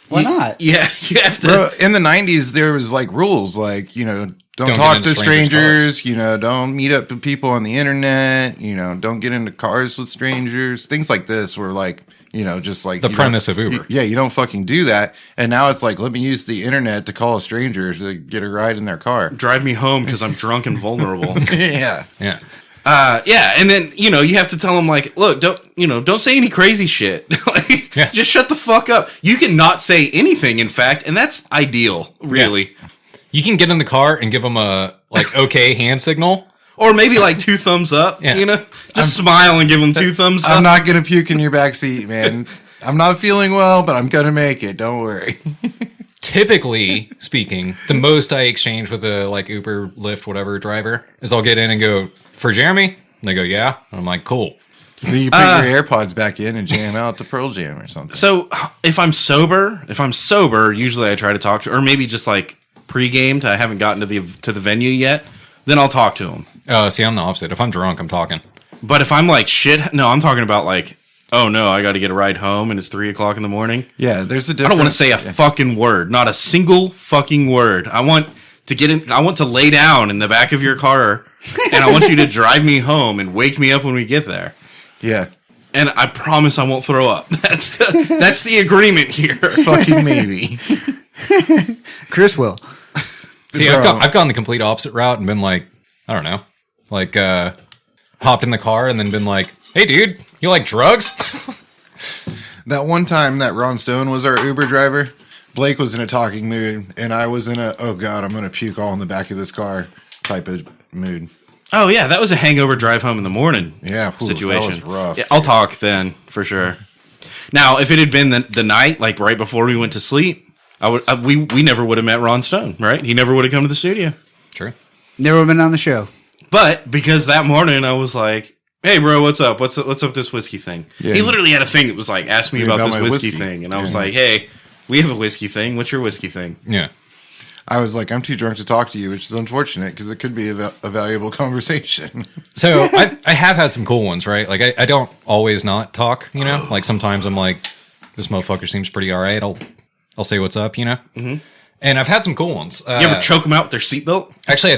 why not? yeah, you have to. Bro, in the 90s, there was like rules, like, don't get talk into to strangers' strangers, don't meet up with people on the internet, don't get into cars with strangers. Things like this were like, just like The premise of Uber. You don't fucking do that. And now it's like, let me use the internet to call a stranger to get a ride in their car. Drive me home because I'm drunk and vulnerable. Yeah. Yeah. And then you have to tell them like, look, don't say any crazy shit. Like, Yeah. just shut the fuck up. You can not say anything, in fact, and that's ideal, really. Yeah. You can get in the car and give them a okay hand signal. Or maybe like 2 thumbs up. Yeah. Just smile and give them 2 thumbs up. I'm not going to puke in your back seat, man. I'm not feeling well, but I'm going to make it. Don't worry. Typically speaking, the most I exchange with a Uber, Lyft, whatever driver is I'll get in and go, "For Jeremy?" And they go, "Yeah." And I'm like, "Cool." Then you put your AirPods back in and jam out to Pearl Jam or something. So if I'm sober, usually I try to talk to, or maybe just like pre-gamed. I haven't gotten to the venue yet. Then I'll talk to them. See, I'm the opposite. If I'm drunk, I'm talking. But if I'm like shit, no, I'm talking about like, oh no, I got to get a ride home and it's 3 o'clock in the morning. Yeah, there's a difference. I don't want to say a fucking word, not a single fucking word. I want to get in. I want to lay down in the back of your car, and I want you to drive me home and wake me up when we get there. Yeah. And I promise I won't throw up. That's the agreement here. Fucking maybe. Chris will. See, Bro. I've gone the complete opposite route and been like, I don't know, hopped in the car and then been like, "Hey, dude, you like drugs?" That one time that Ron Stone was our Uber driver, Blake was in a talking mood, and I was in a, oh God, I'm going to puke all in the back of this car type of mood. Oh yeah, that was a hangover drive home in the morning. Yeah, situation. that was rough. Yeah, I'll talk then for sure. Now, if it had been the night, like right before we went to sleep, we never would have met Ron Stone, right? He never would have come to the studio. True. Never would have been on the show. But because that morning I was like, "Hey, bro, what's up? What's up with this whiskey thing?" Yeah. He literally had a thing that was like, "Ask me about this my whiskey whiskey. thing," and I was like, "Hey, we have a whiskey thing. What's your whiskey thing?" Yeah. I was like, I'm too drunk to talk to you, which is unfortunate because it could be a valuable conversation. So I have had some cool ones, right? Like I don't always not talk, Like sometimes I'm like, this motherfucker seems pretty all right. I'll say what's up, Mm-hmm. And I've had some cool ones. You ever choke them out with their seatbelt? Actually,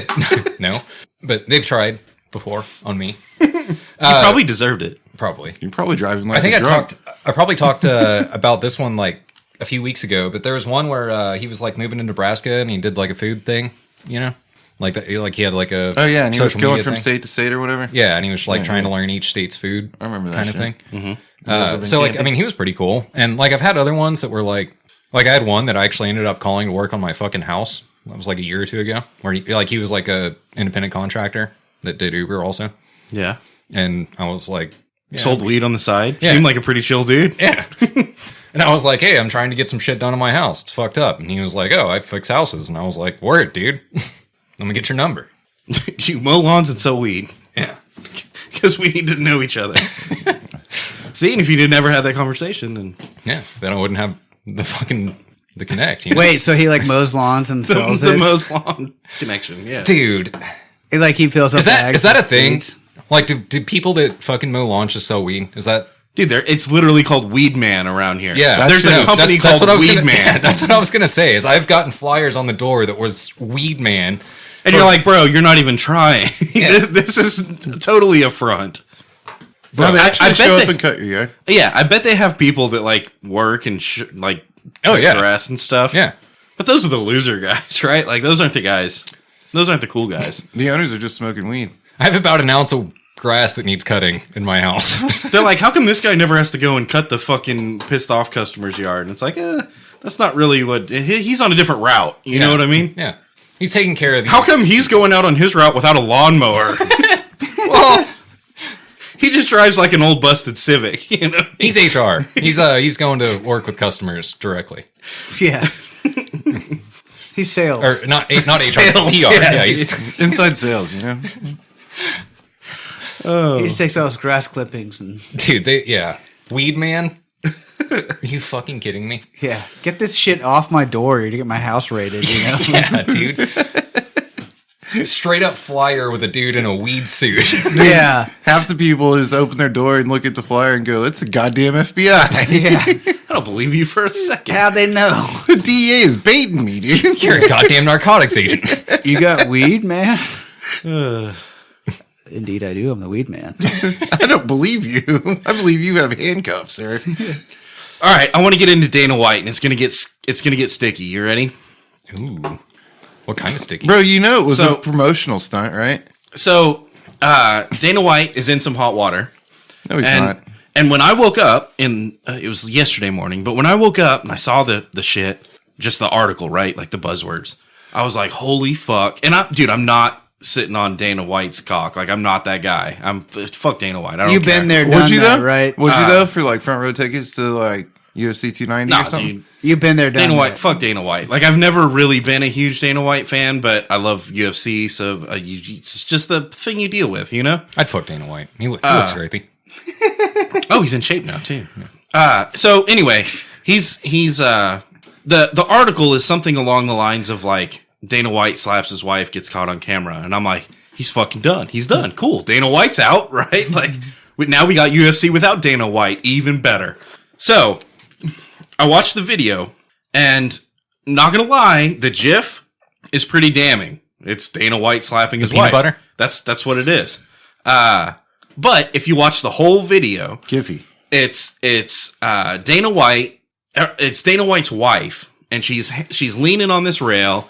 no, but they've tried before on me. You probably deserved it. Probably. You're probably driving like I think a drunk. I probably talked about this one like a few weeks ago, but there was one where he was like moving to Nebraska and he did like a food thing, like that, like he had like a Oh yeah, and he was social going media from thing. state to state or whatever. Yeah, and he was like Yeah, trying yeah. to learn each state's food. I remember that kind of shit. thing. Mm-hmm. So like, I mean, he was pretty cool, and like I've had other ones that were like I had one that I actually ended up calling to work on my fucking house. That was like a year or two ago, where he was like a independent contractor that did Uber also, Yeah. and I was like, yeah, Sold weed on the side. Yeah. Seemed like a pretty chill dude. yeah. And I was like, hey, I'm trying to get some shit done in my house. It's fucked up. And he was like, oh, I fix houses. And I was like, word, dude. Let me get your number. You mow lawns and sell weed. Yeah. Because we need to know each other. See, and if you did never have that conversation, then Yeah. Then I wouldn't have the connect. Wait, so he like mows lawns and sells the it? most lawn connection. Yeah. Dude. Like he fills up Is that bags a with thing? weeds? Like, do people that fucking mow lawns just sell weed? Is that... Dude, it's literally called Weed Man around here. Yeah. There's a company called Weed Man. Yeah, that's what I was going to say, is I've gotten flyers on the door that was Weed Man. And you're like, bro, you're not even trying. Yeah. This is totally a front. Bro, they actually bet show up they- and cut your yard. Yeah, I bet they have people that like work and like Oh, cut yeah. grass and stuff. Yeah. But those are the loser guys, right? Like those aren't the guys. Those aren't the cool guys. The owners are just smoking weed. I have about an ounce of grass that needs cutting in my house. They're like, how come this guy never has to go and cut the fucking pissed off customer's yard? And it's like, that's not really what he's on a different route. You know what I mean? Yeah. He's taking care of these. How come he's going out on his route without a lawnmower? Well, he just drives like an old busted Civic, you know? He's HR. He's going to work with customers directly. Yeah. He's sales. Or not HR, Sales, PR. yeah. Yeah, he's Inside sales, you know? He just takes those grass clippings and dude, Weed man. Are you fucking kidding me? yeah, get this shit off my door to get my house raided. You know? Yeah, dude. Straight up flyer with a dude in a weed suit. Yeah, Half the people just open their door and look at the flyer and go, it's the goddamn FBI. yeah. I don't believe you for a second. How'd they know? The DEA is baiting me, dude. You're a goddamn narcotics agent. You got weed, man? Indeed, I do. I'm the weed man. I don't believe you. I believe you have handcuffs, sir. All right, I want to get into Dana White, and it's gonna get sticky. You ready? Ooh. What kind of sticky? Bro, you know it was So- a promotional stunt, right? So Dana White is in some hot water, No, he's and not. and when I woke up, it was yesterday morning, but when I woke up and I saw the shit, just the article, right, like the buzzwords, I was like, holy fuck! And I'm not sitting on Dana White's cock. Like I'm not that guy. Fuck Dana White. I don't You've care. been there, Would done you that, though? right? Would you though for like front row tickets to like UFC 290 Nah, or something? dude. You've been there, done Dana White, that. fuck Dana White. Like I've never really been a huge Dana White fan, but I love UFC, so it's just the thing you deal with, you know. I'd fuck Dana White. He looks girthy. Oh, he's in shape now too. So anyway, he's the article is something along the lines of like Dana White slaps his wife, gets caught on camera, and I'm like, he's fucking done. He's done. Cool. Dana White's out, right? Like now we got UFC without Dana White, even better. So I watched the video, and not gonna lie, the GIF is pretty damning. It's Dana White slapping his peanut wife. butter? That's what it is. But if you watch the whole video, Kiffy. it's Dana White. It's Dana White's wife, and she's leaning on this rail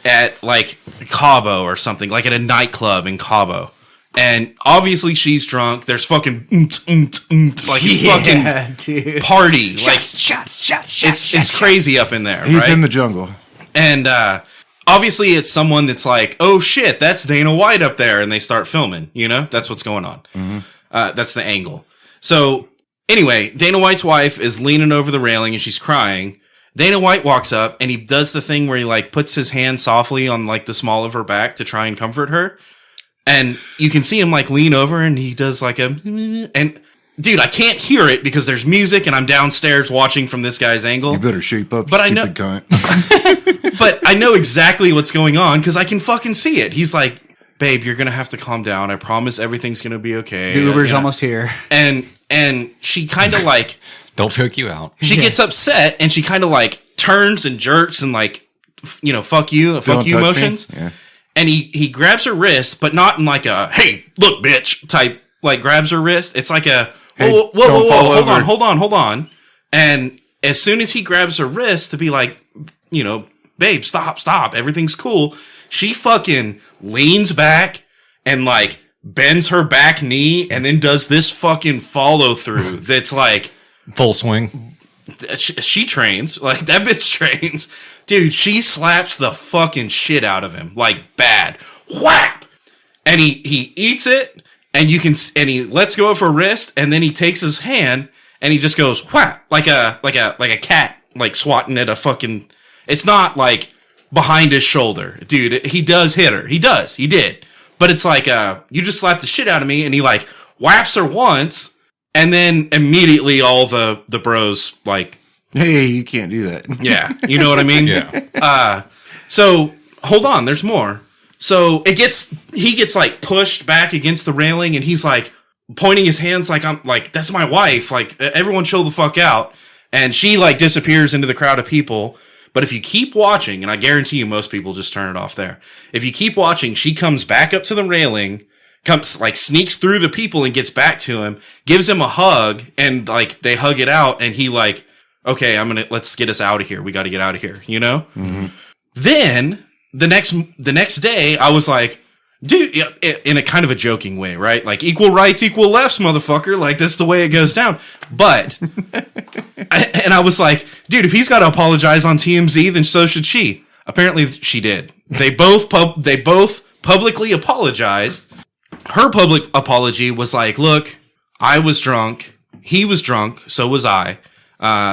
at like Cabo or something, like at a nightclub in Cabo. And obviously she's drunk. There's fucking like it's Yeah, fucking dude. party. Like Shots. it's crazy up in there. He's right? in the jungle. And obviously it's someone that's like, oh shit, that's Dana White up there, and they start filming. You know, that's what's going on. That's the angle. So anyway, Dana White's wife is leaning over the railing and she's crying. Dana White walks up and he does the thing where he like puts his hand softly on like the small of her back to try and comfort her. And you can see him like lean over and he does like and dude, I can't hear it because there's music and I'm downstairs watching from this guy's angle. You better shape up, But you I know- stupid cunt. But I know exactly what's going on because I can fucking see it. He's like, babe, you're going to have to calm down. I promise everything's going to be okay. The Uber's You know? almost here. And she kind of like, They'll choke you out. she gets upset and she kind of like turns and jerks and like, you know, fuck you Don't touch me. motions. Yeah. And he grabs her wrist, but not in like a, hey, look, bitch type, like grabs her wrist. It's like a, Hey, whoa, don't fall over. hold on. And as soon as he grabs her wrist to be like, you know, babe, stop, everything's cool, she fucking leans back and like bends her back knee and then does this fucking follow through that's like, Full swing. she trains, like that bitch trains. Dude, she slaps the fucking shit out of him, like bad. Whap! And he eats it, and you can, and he lets go of her wrist, and then he takes his hand, and he just goes whap, like a cat, like swatting at a fucking. It's not like behind his shoulder, dude. He does hit her. He did, but it's like you just slapped the shit out of me, and he like whaps her once, and then immediately all the bros like. Hey, you can't do that. Yeah, you know what I mean? Yeah. So hold on, there's more. So he gets like pushed back against the railing and he's like pointing his hands like I'm like, that's my wife. Like everyone chill the fuck out. And she like disappears into the crowd of people. But if you keep watching, and I guarantee you most people just turn it off there. If you keep watching, she comes back up to the railing, comes like sneaks through the people and gets back to him, gives him a hug, and like they hug it out, and he like, okay, let's get us out of here. We got to get out of here, you know? Mm-hmm. Then the next day I was like, dude, in a kind of a joking way, right? Like equal rights, equal lefts, motherfucker. Like that's the way it goes down. But, I was like, dude, if he's got to apologize on TMZ, then so should she. Apparently she did. They both publicly apologized. Her public apology was like, look, I was drunk. He was drunk. So was I.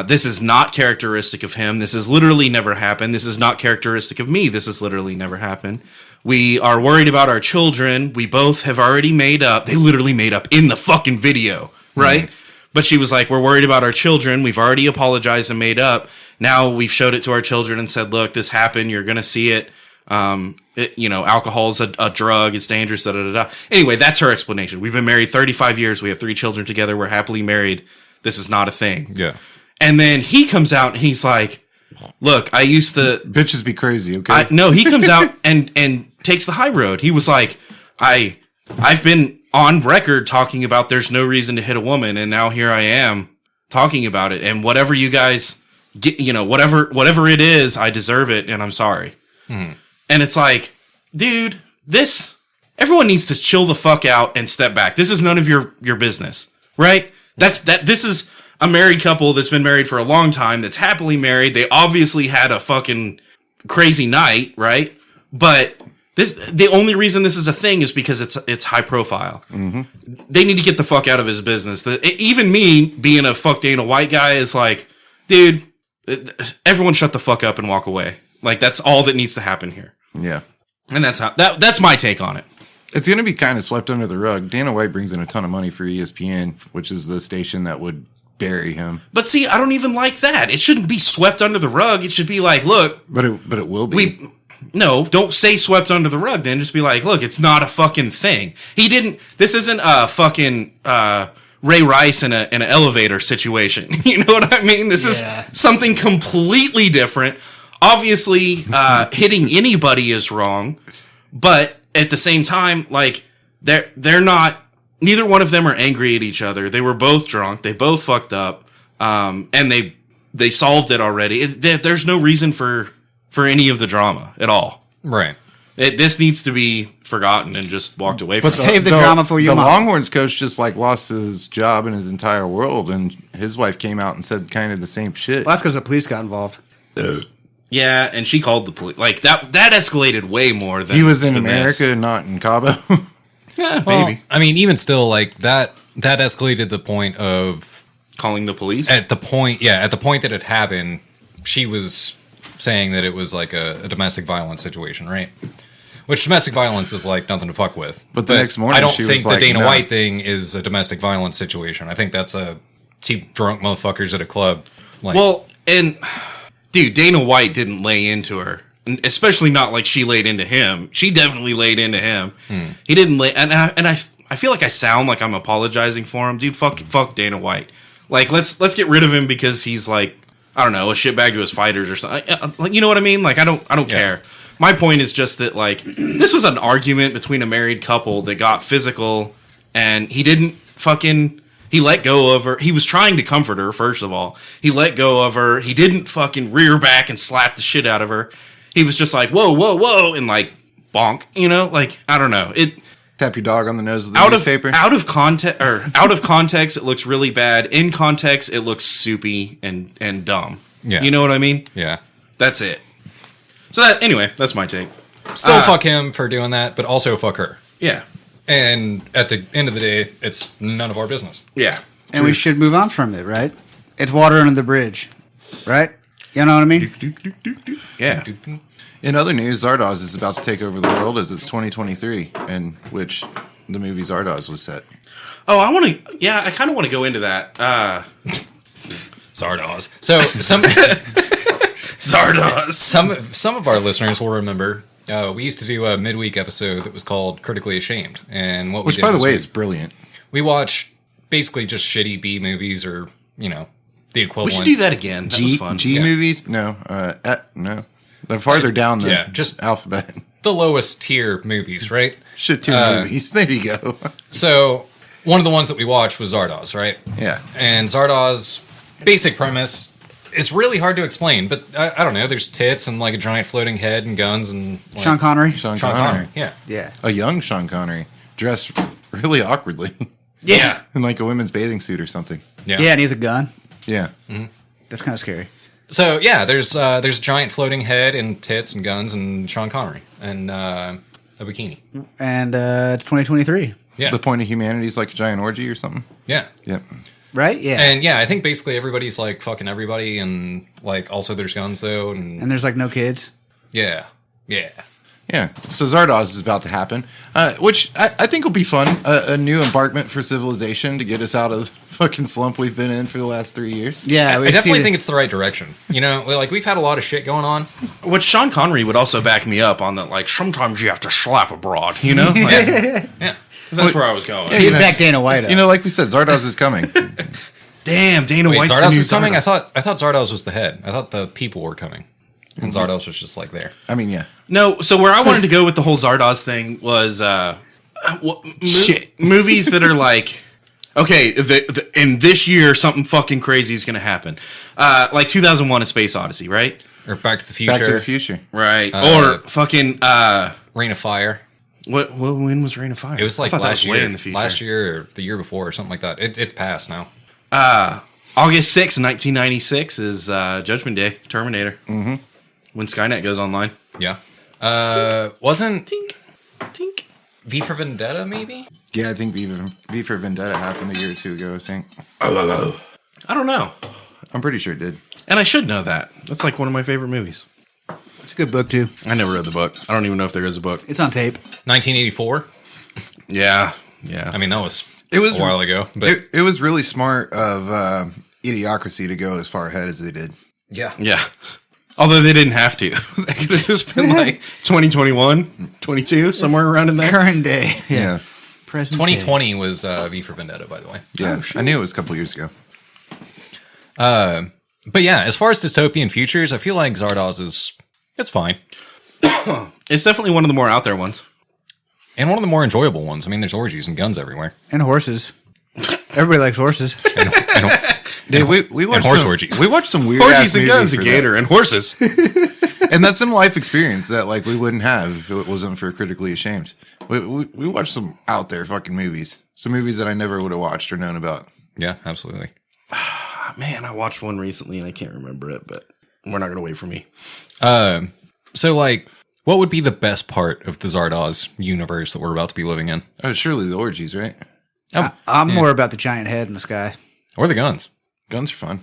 This is not characteristic of him. This has literally never happened. This is not characteristic of me. This has literally never happened. We are worried about our children. We both have already made up. They literally made up in the fucking video, right? Mm-hmm. But she was like, we're worried about our children. We've already apologized and made up. Now we've showed it to our children and said, look, this happened. You're going to see it. Alcohol's a drug. It's dangerous. Da, da, da, da. Anyway, that's her explanation. We've been married 35 years. We have 3 children together. We're happily married. This is not a thing. Yeah. And then he comes out and he's like, look, I used to... Bitches be crazy, okay? No, he comes out and takes the high road. He was like, I've been on record talking about there's no reason to hit a woman, and now here I am talking about it. And whatever you guys get, whatever it is, I deserve it, and I'm sorry. Mm-hmm. And it's like, dude, everyone needs to chill the fuck out and step back. This is none of your business, right? This is a married couple that's been married for a long time, that's happily married. They obviously had a fucking crazy night, right? But the only reason this is a thing is because it's high profile. Mm-hmm. They need to get the fuck out of his business. Even me being a fuck Dana White guy is like, dude, everyone shut the fuck up and walk away. Like that's all that needs to happen here. Yeah. And that's my take on it. It's going to be kind of swept under the rug. Dana White brings in a ton of money for ESPN, which is the station that would bury him. But see, I don't even like that. It shouldn't be swept under the rug. It should be like, look. But it will be. No, don't say swept under the rug then. Just be like, look, it's not a fucking thing. This isn't a fucking Ray Rice in an elevator situation. You know what I mean? This is something completely different. Obviously, hitting anybody is wrong. But at the same time, like, they're not, neither one of them are angry at each other. They were both drunk. They both fucked up. And they solved it already. There's no reason for any of the drama at all. Right. This needs to be forgotten and just walked away from. But save the drama for your mom. The Longhorns coach just like lost his job in his entire world, and his wife came out and said kind of the same shit. Well, that's because the police got involved. Yeah, and she called the police. Like that escalated way more than he was in America, not in Cabo. Yeah, well, maybe. I mean, even still, like that escalated the point of calling the police. At the point that it happened, she was saying that it was like a domestic violence situation, right? Which domestic violence is like nothing to fuck with. But the next morning, I don't she think was the like, Dana no. White thing is a domestic violence situation. I think that's see drunk motherfuckers at a club. Like, well, and dude, Dana White didn't lay into her, and especially not like she laid into him. She definitely laid into him. He didn't lay, and I feel like I sound like I'm apologizing for him, dude. Fuck Dana White. Like let's get rid of him because he's like, I don't know, a shitbag to his fighters or something. Like, you know what I mean? Like I don't care. My point is just that like this was an argument between a married couple that got physical, and he didn't fucking. He let go of her. He was trying to comfort her, first of all. He let go of her. He didn't fucking rear back and slap the shit out of her. He was just like, whoa, whoa, whoa, and like, bonk. You know? Like, I don't know. Tap your dog on the nose with a newspaper. Out of context, it looks really bad. In context, it looks soupy and dumb. Yeah. You know what I mean? Yeah. That's it. So anyway, that's my take. Still fuck him for doing that, but also fuck her. Yeah. And at the end of the day, it's none of our business. Yeah. And we should move on from it, right? It's water under the bridge, right? You know what I mean? Yeah. In other news, Zardoz is about to take over the world as it's 2023, in which the movie Zardoz was set. Oh, I kind of want to go into that. Zardoz. So Zardoz. Some of our listeners will remember we used to do a midweek episode that was called Critically Ashamed, and Which, by the way, is brilliant. We watch basically just shitty B movies, or the equivalent. We should do that again. That was fun. G movies? No, no. They're farther down the just alphabet. the lowest tier movies, right? Shit tier movies. There you go. So one of the ones that we watched was Zardoz, right? Yeah. And Zardoz, basic premise, is really hard to explain, but I don't know. There's tits and like a giant floating head and guns and like, Sean Connery. Sean Sean Connery. Connery. Yeah. Yeah. A young Sean Connery dressed really awkwardly Yeah. in like a women's bathing suit or something. Yeah. Yeah, and he's a gun. Yeah. That's kind of scary. So yeah, there's a giant floating head and tits and guns and Sean Connery and a bikini. And it's 2023, Yeah. The point of humanity is like a giant orgy or something. Yeah. Yep. right? Yeah. And yeah, I think basically everybody's like fucking everybody, and like also there's guns though, and And there's like no kids. yeah. Yeah. So Zardoz is about to happen, which I think will be fun. A new embarkment for civilization to get us out of the fucking slump we've been in for the last 3 years. Yeah, I definitely think it's the right direction. You know, like we've had a lot of shit going on. Which Sean Connery would also back me up on that. Like sometimes you have to slap abroad, you know. Like, Yeah. 'cause that's where I was going. Yeah, He's you know, back Dana White up. You know, like we said, Zardoz is coming. Damn, Dana Wait, White's the Zardoz new is coming? Zardoz. I thought Zardoz was the head. I thought the people were coming. And Zardoz was just like there. I mean, yeah. No, so where I wanted to go with the whole Zardoz thing was Shit. movies that are like, okay, in this year something fucking crazy is going to happen. Like 2001: A Space Odyssey, right? Or Back to the Future. Back to the Future. Right. Or fucking Rain of Fire. what? When was Rain of Fire? It was like I thought that last was way year. in the future. Last year or the year before or something like that. It's past now. August 6th, 1996 is Judgment Day, Terminator. Mm-hmm. When Skynet goes online. Yeah. Wasn't Tink. V for Vendetta maybe? Yeah, I think V for Vendetta happened a year or two ago, I think. I don't know. I'm pretty sure it did. And I should know that. That's like one of my favorite movies. It's a good book too. I never read the book. I don't even know if there is a book. It's on tape. 1984. Yeah. I mean, that was It was a while ago. But It was really smart of Idiocracy to go as far ahead as they did. yeah. Yeah. Although they didn't have to. They could have just been like 2021, 22, somewhere around in there. Current day. Yeah. Present 2020 was V for Vendetta, by the way. Yeah. I knew it was a couple years ago. But yeah, as far as dystopian futures, I feel like Zardoz it's fine. It's definitely one of the more out there ones. And one of the more enjoyable ones. I mean, there's orgies and guns everywhere. And horses. Everybody likes horses. And Dude, we watched horse some, orgies. We watched some weird Orgies ass and movies guns, a for gator, and horses. that. And that's some life experience that like we wouldn't have if it wasn't for Critically Ashamed. We watched some out there fucking movies. Some movies that I never would have watched or known about. yeah, absolutely. Man, I watched one recently and I can't remember it, but we're not going to wait for me. So, like, what would be the best part of the Zardoz universe that we're about to be living in? Oh, surely the orgies, right? I'm more about the giant head in the sky. Or the guns? Guns are fun.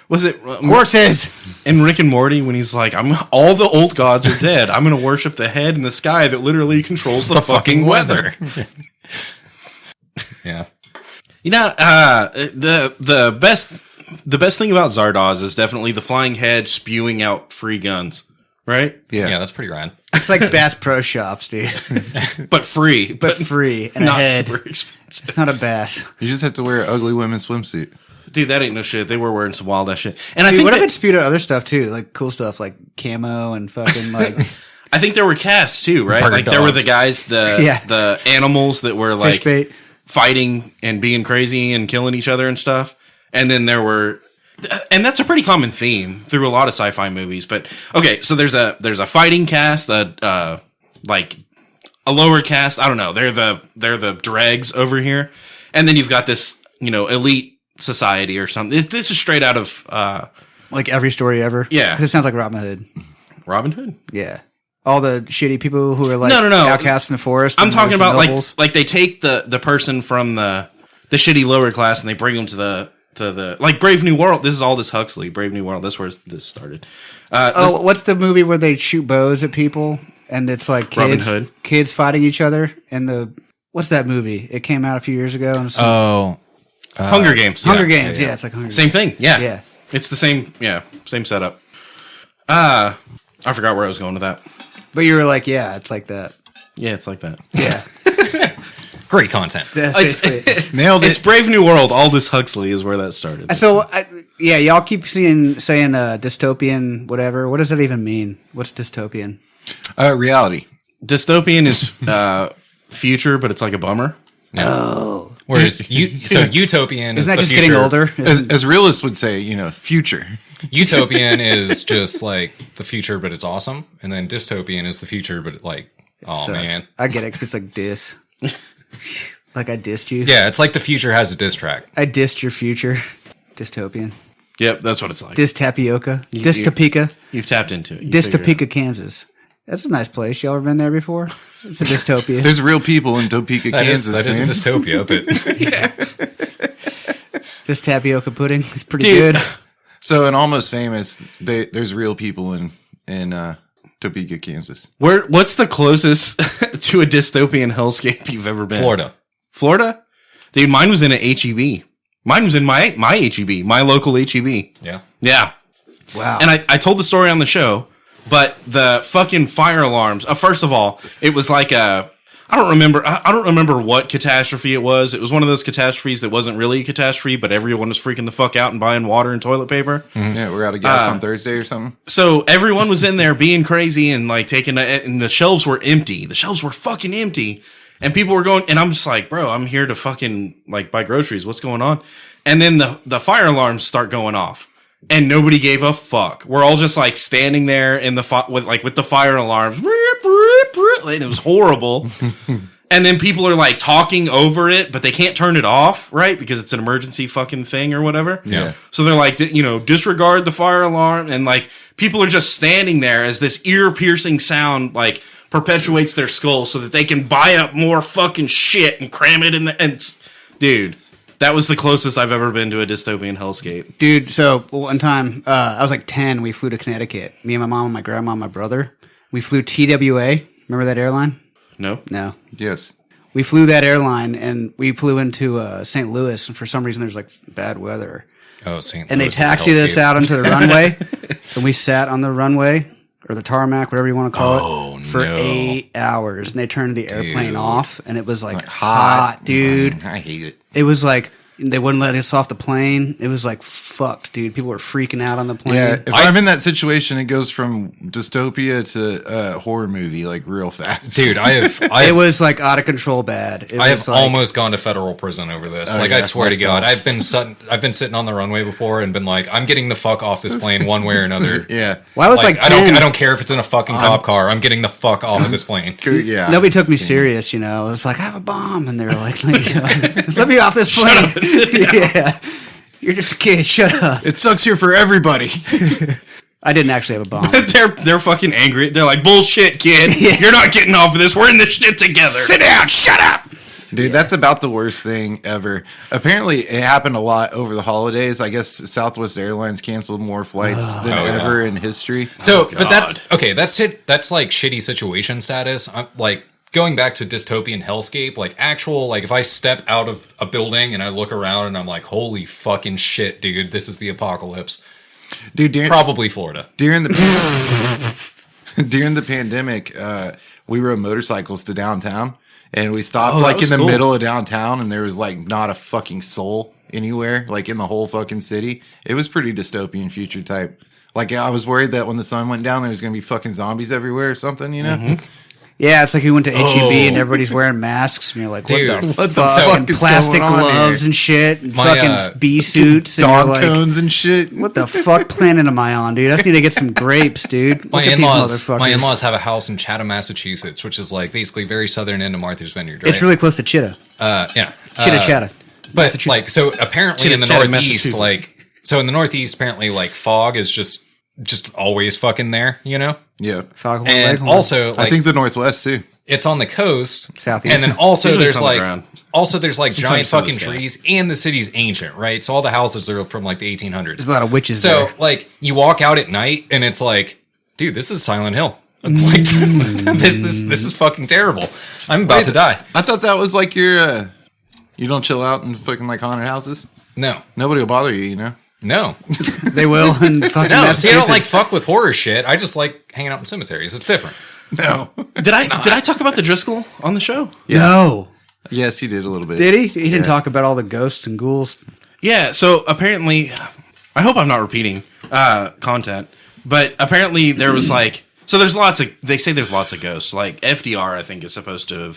Was it Horses! in Rick and Morty when he's like, all the old gods are dead. I'm going to worship the head in the sky that literally controls the fucking weather. Yeah. You know, the best thing about Zardoz is definitely the flying head spewing out free guns, right? Yeah, that's pretty rad. It's like Bass Pro Shops, dude. But free, But free. And a not head. super expensive. It's not a bass. You just have to wear an ugly women's swimsuit. Dude, that ain't no shit. They were wearing some wild ass shit. And I Dude, think what if that- it spewed out other stuff too? Like cool stuff like camo and fucking like I think there were casts too, right? Murder Like there were dogs. the guys, Yeah. the animals that were like fish bait. fighting and being crazy and killing each other and stuff. And then there were, and that's a pretty common theme through a lot of sci-fi movies. But okay, so there's a fighting cast, like a lower cast. I don't know. They're the dregs over here, and then you've got this, elite society or something. This is straight out of Like every story ever. Yeah. 'Cause it sounds like Robin Hood. Robin Hood. Yeah. All the shitty people who are like No. outcasts in the forest. I'm and talking there's about nobles. like they take the person from the shitty lower class and they bring them to the like Brave New World. This is Aldous Huxley, Brave New World. That's where this started. what's the movie where they shoot bows at people and it's like Robin kids, Hood. kids fighting each other? And what's that movie? It came out a few years ago. And it's Oh. Hunger Games. Hunger Games. Yeah, it's like Hunger Same Games. thing. Yeah. Yeah. It's the same. Yeah. Same setup. I forgot where I was going with that. But you were like, yeah, it's like that. Yeah, it's like that. Yeah. Great content. That's It's- basically it. Nailed It's it. Brave New World. Aldous Huxley is where that started. So, yeah, y'all keep saying dystopian, whatever. What does that even mean? What's dystopian? Reality. dystopian is future, but it's like a bummer. Oh. Whereas utopian is Isn't that the just future. getting older? As realists would say, future. Utopian is just like the future, but it's awesome. And then dystopian is the future, but oh Sucks. man. I get it because it's like diss. Like I dissed you. Yeah, it's like the future has a diss track. I dissed your future. Dystopian. Yep, that's what it's like. Diss Tapioca. Diss Topeka. You've tapped into it. You Diss figured it Topeka, Kansas. That's a nice place. Y'all ever been there before? It's a dystopia. There's real people in Topeka, Kansas. That is a dystopia, but This tapioca pudding is pretty Dude. good. So in Almost Famous, there's real people in Topeka, Kansas. What's the closest to a dystopian hellscape you've ever been? Florida? Dude, mine was in an HEB. Mine was in my HEB, my local HEB. yeah. Yeah. Wow. And I told the story on the show, but the fucking fire alarms, first of all, it was like I don't remember what catastrophe it was. It was one of those catastrophes that wasn't really a catastrophe, but everyone was freaking the fuck out and buying water and toilet paper. Yeah, we're out of gas on Thursday or something. So everyone was in there being crazy and like and the shelves were empty. The shelves were fucking empty. And people were going, and I'm just like, bro, I'm here to fucking like buy groceries. What's going on? And then the fire alarms start going off, and nobody gave a fuck. We're all just like standing there in the with the fire alarms, and it was horrible. And then people are like talking over it, but they can't turn it off, right? Because it's an emergency fucking thing or whatever. Yeah. So they're like, disregard the fire alarm, and like people are just standing there as this ear piercing sound like perpetuates their skull so that they can buy up more fucking shit and cram it in dude, that was the closest I've ever been to a dystopian hellscape. Dude, so one time, I was like 10, we flew to Connecticut. Me and my mom and my grandma and my brother. We flew TWA. Remember that airline? No? No. Yes. We flew that airline, and we flew into St. Louis, and for some reason there's like bad weather. Oh, St. And they Louis is taxied us hellscape. out onto the runway, and we sat on the runway, or the tarmac, whatever you want to call it, for no. 8 hours. And they turned the airplane Dude. off, and it was like hot, dude. I hate it. It was like they wouldn't let us off the plane. It was like fucked, dude. People were freaking out on the plane. Yeah, if I'm in that situation, it goes from dystopia to horror movie like real fast. Dude, It was like out of control bad. I have was like, almost gone to federal prison over this. I yeah, swear to myself. God, I've been sitting on the runway before and been like, I'm getting the fuck off this plane one way or another. Yeah. Well, I was like 10. I don't care if it's in a fucking cop car. I'm getting the fuck off of this plane. Yeah. Nobody took me serious, It was like, I have a bomb. And they were like, let me off this plane. Yeah. You're just a kid. Shut up. It sucks here for everybody. I didn't actually have a bomb. They're fucking angry. They're like, bullshit, kid. You're not getting off of this. We're in this shit together. Sit down. Shut up. Dude, that's about the worst thing ever. Apparently, it happened a lot over the holidays. I guess Southwest Airlines canceled more flights than ever in history. So, God. but that's okay. That's it. That's like shitty situation status. I'm like going back to dystopian hellscape, like actual, like if I step out of a building and I look around and I'm like, holy fucking shit, dude, this is the apocalypse. Dude, Probably Florida. during the pandemic, we rode motorcycles to downtown, and we stopped that like was in the cool. middle of downtown, and there was like not a fucking soul anywhere, like in the whole fucking city. It was pretty dystopian future type. Like I was worried that when the sun went down, there was gonna be fucking zombies everywhere or something, you know? Mm-hmm. Yeah, it's like we went to HEB and everybody's wearing masks, and you're like, Dude, what the what the fuck? fuck And is plastic going on gloves here? and shit, and My, fucking bee suits. And Dog you're like, cones and shit. what the fuck planet am I on, dude? I just need to get some grapes, dude. Look My at these motherfuckers. my in-laws have a house in Chatham, Massachusetts, which is like basically very southern end of Martha's Vineyard. Right? It's really close to Chitta. Yeah. Chitta. But like, so apparently in the Chatham, Northeast, Massachusetts. in the Northeast, apparently like fog is just always fucking there, you know? Yeah. Foghorn And Leghorn. also, I like, think the Northwest too. it's on the coast, Southeast. and then also Usually there's it's on the like, ground. giant Sometimes to the fucking sky. trees, and the city's ancient, right? So all the houses are from like the 1800s. there's a lot of witches So there. like, you walk out at night, and it's like, dude, this is Silent Hill. Like, this is fucking terrible. I'm about to die. I thought that was like your you don't chill out in fucking like haunted houses. No, Nobody will bother you, you know? no, They will in fucking no. See, I don't like Massachusetts. fuck with horror shit. I just like hanging out in cemeteries. It's different. No. Did I talk about the Driscoll on the show? No. Yes, he did a little bit. Did he? He didn't talk about all the ghosts and ghouls. Yeah, so apparently, I hope I'm not repeating content, but apparently there was like, So they say there's lots of ghosts. Like FDR, I think, is supposed to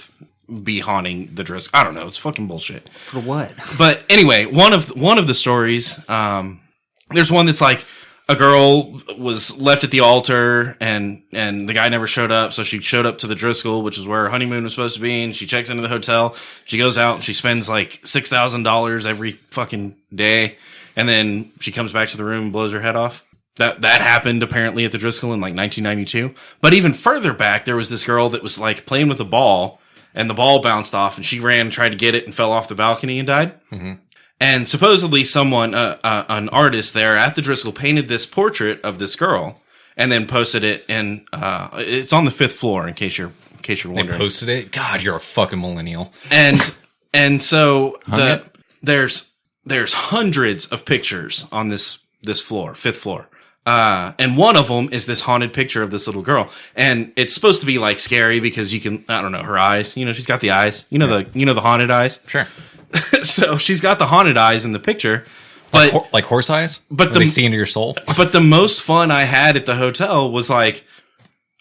be haunting the Driscoll. I don't know. It's fucking bullshit. For what? But anyway, one of the stories, there's one that's like a girl was left at the altar and the guy never showed up. So she showed up to the Driscoll, which is where her honeymoon was supposed to be. And she checks into the hotel. She goes out and she spends like $6,000 every fucking day. And then she comes back to the room and blows her head off. That happened apparently at the Driscoll in like 1992. But even further back, there was this girl that was like playing with a ball and the ball bounced off and she ran and tried to get it and fell off the balcony and died. Mm-hmm. And supposedly someone, an artist there at the Driscoll painted this portrait of this girl and then posted it. And, it's on the 5th floor in case you're wondering. They posted it? God, you're a fucking millennial. And so there's hundreds of pictures on this floor, 5th floor. And one of them is this haunted picture of this little girl. And it's supposed to be like scary because you can, I don't know, her eyes, you know, she's got the eyes, the haunted eyes. Sure. So she's got the haunted eyes in the picture. But like horse eyes? But they see into your soul? But the most fun I had at the hotel was like,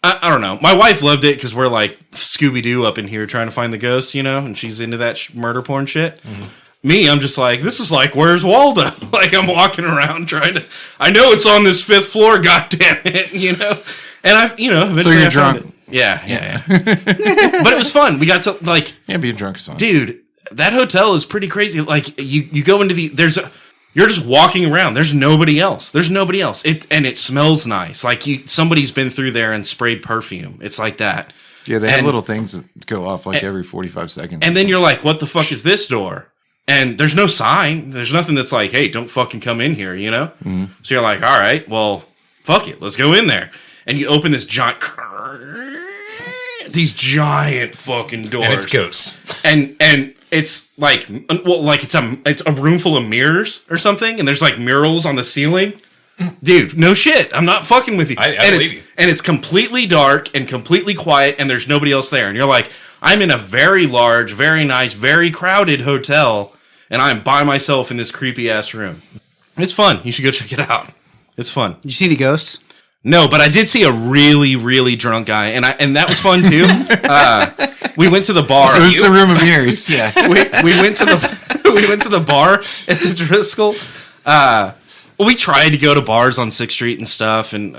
I don't know. My wife loved it because we're like Scooby-Doo up in here trying to find the ghosts, you know, and she's into that murder porn shit. Mm-hmm. Me, I'm just like, this is like, where's Waldo? Like, I'm walking around I know it's on this 5th floor, goddammit, you know? And eventually so you're drunk. Yeah. But it was fun. We got to, like... Yeah, being drunk is fun. Dude, that hotel is pretty crazy. Like, you go into you're just walking around. There's nobody else. And it smells nice. Like, somebody's been through there and sprayed perfume. It's like that. Yeah, they have little things that go off like every 45 seconds. And then you're like, what the fuck is this door? And there's no sign. There's nothing that's like, hey, don't fucking come in here, you know? Mm-hmm. So you're like, all right, well, fuck it. Let's go in there. And you open these giant fucking doors. And it's ghosts. And it's like, well, like it's a room full of mirrors or something. And there's like murals on the ceiling. Dude, no shit. I'm not fucking with you. I believe you. And it's completely dark and completely quiet and there's nobody else there. And you're like, I'm in a very large, very nice, very crowded hotel, and I'm by myself in this creepy ass room. It's fun. You should go check it out. It's fun. Did you see any ghosts? No, but I did see a really, really drunk guy, and that was fun too. We went to the bar. It was the room of mirrors. Yeah, we went to the bar at the Driscoll. We tried to go to bars on 6th Street and stuff, and.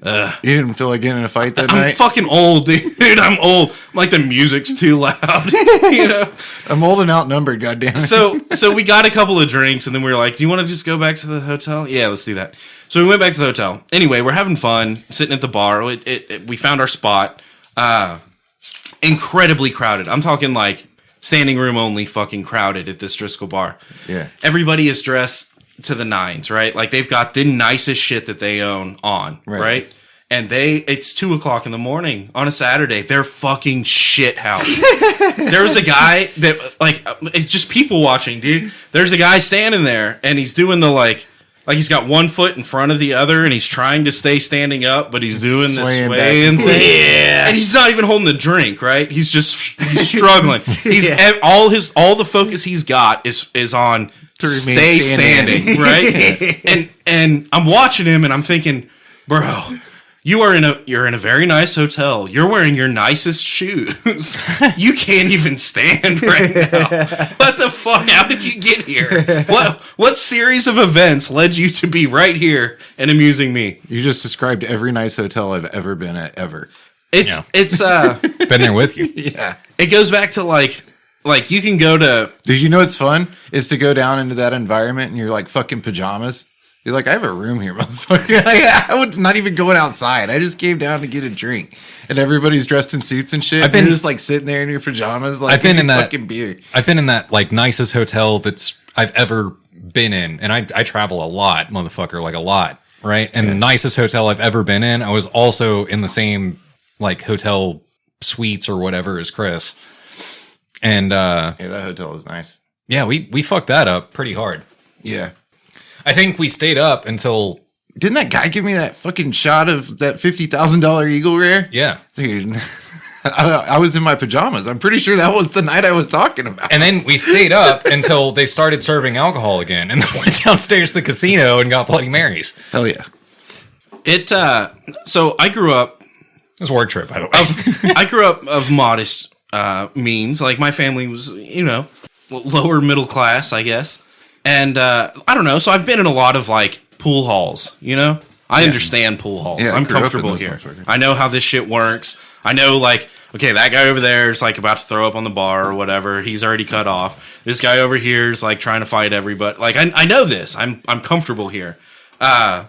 You didn't feel like getting in a fight that I'm night? fucking old, dude. I'm old. I'm like, the music's too loud. You know? I'm old and outnumbered, goddammit. So we got a couple of drinks, and then we were like, do you want to just go back to the hotel? Yeah, let's do that. So we went back to the hotel. Anyway, we're having fun, sitting at the bar. We found our spot. Incredibly crowded. I'm talking like standing room only fucking crowded at this Driscoll bar. Yeah. Everybody is dressed to the nines, right? Like they've got the nicest shit that they own on, right? And it's 2:00 in the morning on a Saturday. They're fucking shit house. There was a guy that it's just people watching, dude. There's a guy standing there and he's doing the like he's got one foot in front of the other and he's trying to stay standing up, but he's doing this swaying thing. Yeah. And he's not even holding the drink, right? He's struggling. He's all the focus he's got is on stay standing, right? And I'm watching him and I'm thinking, bro, you're in a very nice hotel. You're wearing your nicest shoes. You can't even stand right now. What the fuck? How did you get here? What series of events led you to be right here and amusing me? You just described every nice hotel I've ever been at ever. It's been there with you. Yeah. It goes back to like you can go to. Did you know what's fun is to go down into that environment and you're like fucking pajamas. You're like, I have a room here, motherfucker. I would not even going outside. I just came down to get a drink, and everybody's dressed in suits and shit. You're just like sitting there in your pajamas, like I've been in that fucking beer. I've been in that like nicest hotel I've ever been in, and I travel a lot, motherfucker, like a lot, right? And the nicest hotel I've ever been in, I was also in the same like hotel suites or whatever as Chris. And yeah, that hotel is nice. Yeah, we fucked that up pretty hard. Yeah. I think we stayed up until... Didn't that guy give me that fucking shot of that $50,000 Eagle Rare? Yeah. Dude, I was in my pajamas. I'm pretty sure that was the night I was talking about. And then we stayed up until they started serving alcohol again, and then went downstairs to the casino and got Bloody Marys. Hell yeah. So I grew up It was a work trip, by the way. I grew up of modest means. Like my family was, lower middle class, I guess. And I don't know. So I've been in a lot of like pool halls. I understand pool halls. Yeah, I'm comfortable here. I know how this shit works. I know like, okay, that guy over there is like about to throw up on the bar or whatever. He's already cut off. This guy over here is like trying to fight everybody. Like I know this. I'm comfortable here. And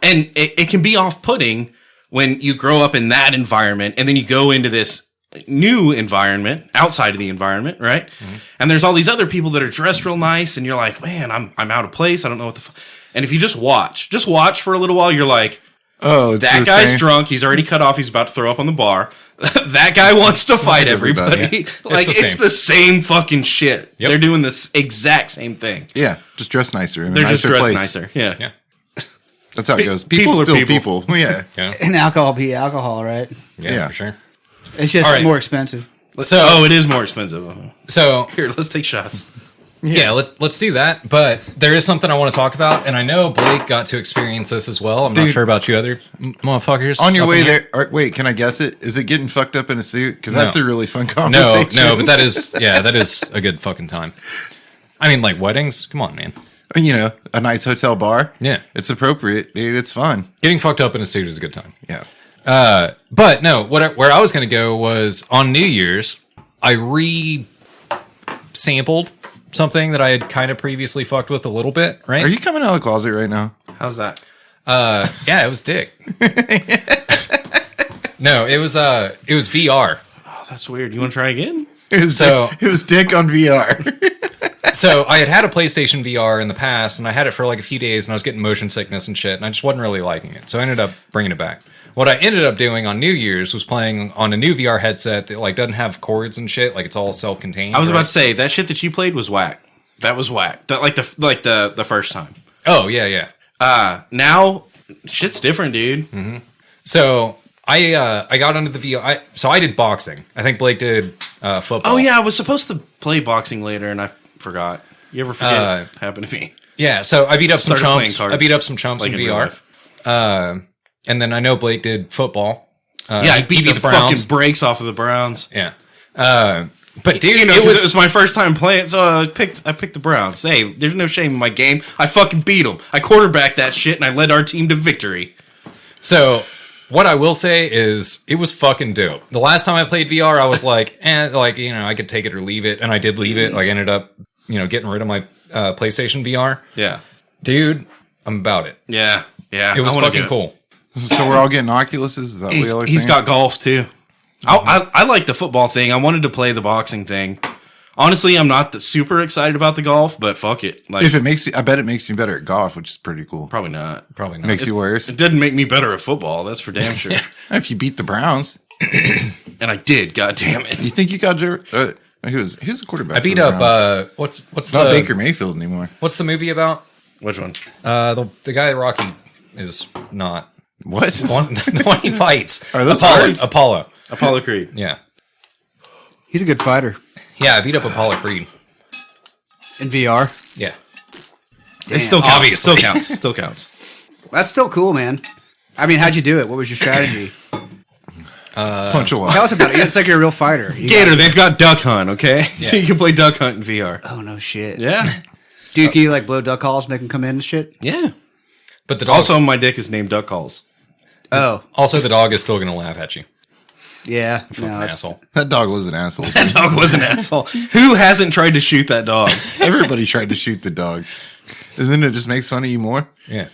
it can be off-putting when you grow up in that environment and then you go into this new environment outside of the environment, right? Mm-hmm. And there's all these other people that are dressed real nice and you're like, man, I'm out of place. I don't know what and if you just watch for a little while, you're like, oh, that guy's drunk. He's already cut off. He's about to throw up on the bar. That guy wants to fight everybody. Like it's the same fucking shit. Yep. They're doing this exact same thing. Yeah, just dress nicer. They're just dressed nicer. Yeah. That's how it goes. People are still people. Yeah. And alcohol be alcohol, right? Yeah, for sure. It's just more expensive. It is more expensive. So here, let's take shots. Yeah, let's do that. But there is something I want to talk about, and I know Blake got to experience this as well. I'm not sure about you other motherfuckers. On your way there, wait, can I guess it? Is it getting fucked up in a suit? Because that's a really fun conversation. No, but that is a good fucking time. I mean, like weddings. Come on, man. A nice hotel bar. Yeah, it's appropriate, dude. It's fun. Getting fucked up in a suit is a good time. Yeah. But no, where I was going to go was on New Year's. I re-sampled something that I had kind of previously fucked with a little bit, right? Are you coming out of the closet right now? How's that? Yeah, it was dick. No, it was VR. Oh, that's weird. You want to try again? It was dick on VR. So I had a PlayStation VR in the past, and I had it for like a few days, and I was getting motion sickness and shit, and I just wasn't really liking it. So I ended up bringing it back. What I ended up doing on New Year's was playing on a new VR headset that like doesn't have cords and shit. Like it's all self-contained. I was about to say that shit that you played was whack. That was whack. The first time. Oh yeah. Now shit's different, dude. Mm-hmm. So I got under the VR. So I did boxing. I think Blake did football. Oh yeah, I was supposed to play boxing later and I forgot. You ever forget? It happened to me. Yeah. So I beat up some chumps. I beat up some chumps in VR. And then I know Blake did football. I beat the fucking brakes off of the Browns. Yeah. But dude, it was my first time playing, so I picked the Browns. Hey, there's no shame in my game. I fucking beat them. I quarterbacked that shit, and I led our team to victory. So what I will say is it was fucking dope. The last time I played VR, I was like, I could take it or leave it, and I did leave it. Like, I ended up, getting rid of my PlayStation VR. Yeah, dude, I'm about it. Yeah. It was fucking cool. So we're all getting Oculuses? Is that what y'all are saying? He's got golf, too. I like the football thing. I wanted to play the boxing thing. Honestly, I'm not super excited about the golf, but fuck it. Like, I bet it makes me better at golf, which is pretty cool. Probably not. Makes you worse. It didn't make me better at football. That's for damn sure. If you beat the Browns. And I did, god damn it. You think you got who's a quarterback? I beat up what's not Baker Mayfield anymore. What's the movie about? Which one? The guy that Rocky is not. What? The one he fights. Are those Apollo Creed. Yeah. He's a good fighter. Yeah, I beat up Apollo Creed. In VR? Yeah. Damn. It still counts. Obviously. Still counts. That's still cool, man. I mean, how'd you do it? What was your strategy? Punch a lot. Tell us about it. It's like you're a real fighter. They've got Duck Hunt, okay? Yeah. So you can play Duck Hunt in VR. Oh, no shit. Yeah. Dude, can you blow duck calls, make them come in and shit? Yeah. But the dog's, also, my dick is named Duck Calls. Oh. Also, the dog is still going to laugh at you. Yeah. Fucking asshole. That dog was an asshole. That dog was an asshole. Who hasn't tried to shoot that dog? Everybody tried to shoot the dog. And then it just makes fun of you more? Yeah.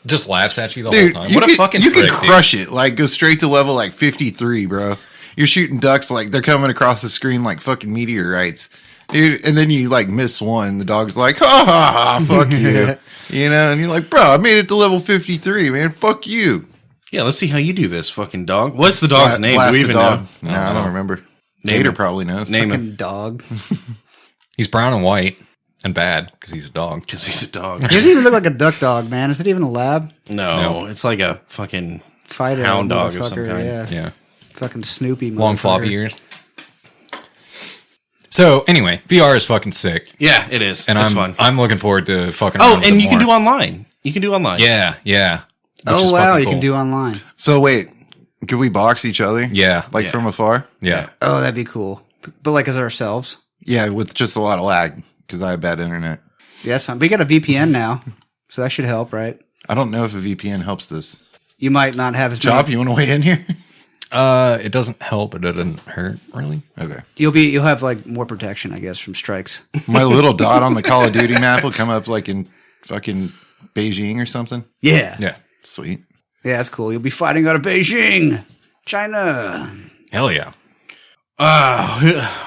Just laughs at you the whole time. What a fucking You can crush it. Go straight to level 53, bro. You're shooting ducks they're coming across the screen like fucking meteorites. Dude, and then you miss one. The dog's like, ha ha ha, fuck you. And you're like, bro, I made it to level 53, man. Fuck you. Yeah, let's see how you do this, fucking dog. What's the dog's name? Do we even know? No, I don't remember. Tater probably knows. Name him. Dog. He's brown and white and bad because he's a dog. Because he's a dog. He doesn't even look like a duck dog, man. Is it even a lab? No. It's like a fucking fighter hound dog of some kind. Yeah. Fucking Snoopy. Long floppy ears. So anyway, VR is fucking sick. Yeah, it is. And it's fun. I'm looking forward to fucking. Oh, and you can do online. Yeah. Oh wow, you can do online. So wait, Could we box each other? Yeah. Like from afar? Yeah. Oh, that'd be cool. But like as ourselves. Yeah, with just a lot of lag because I have bad internet. Yeah, that's fine. We got a VPN now, so that should help, right? I don't know if a VPN helps this. You might not have as Chop, many. you want to weigh in here? It doesn't help, but it doesn't hurt, really. Okay. You'll have like more protection, I guess, from strikes. My little dot on the Call of Duty map will come up like in fucking Beijing or something. Yeah. Yeah. Sweet. Yeah, that's cool. You'll be fighting out of Beijing, China. Hell yeah.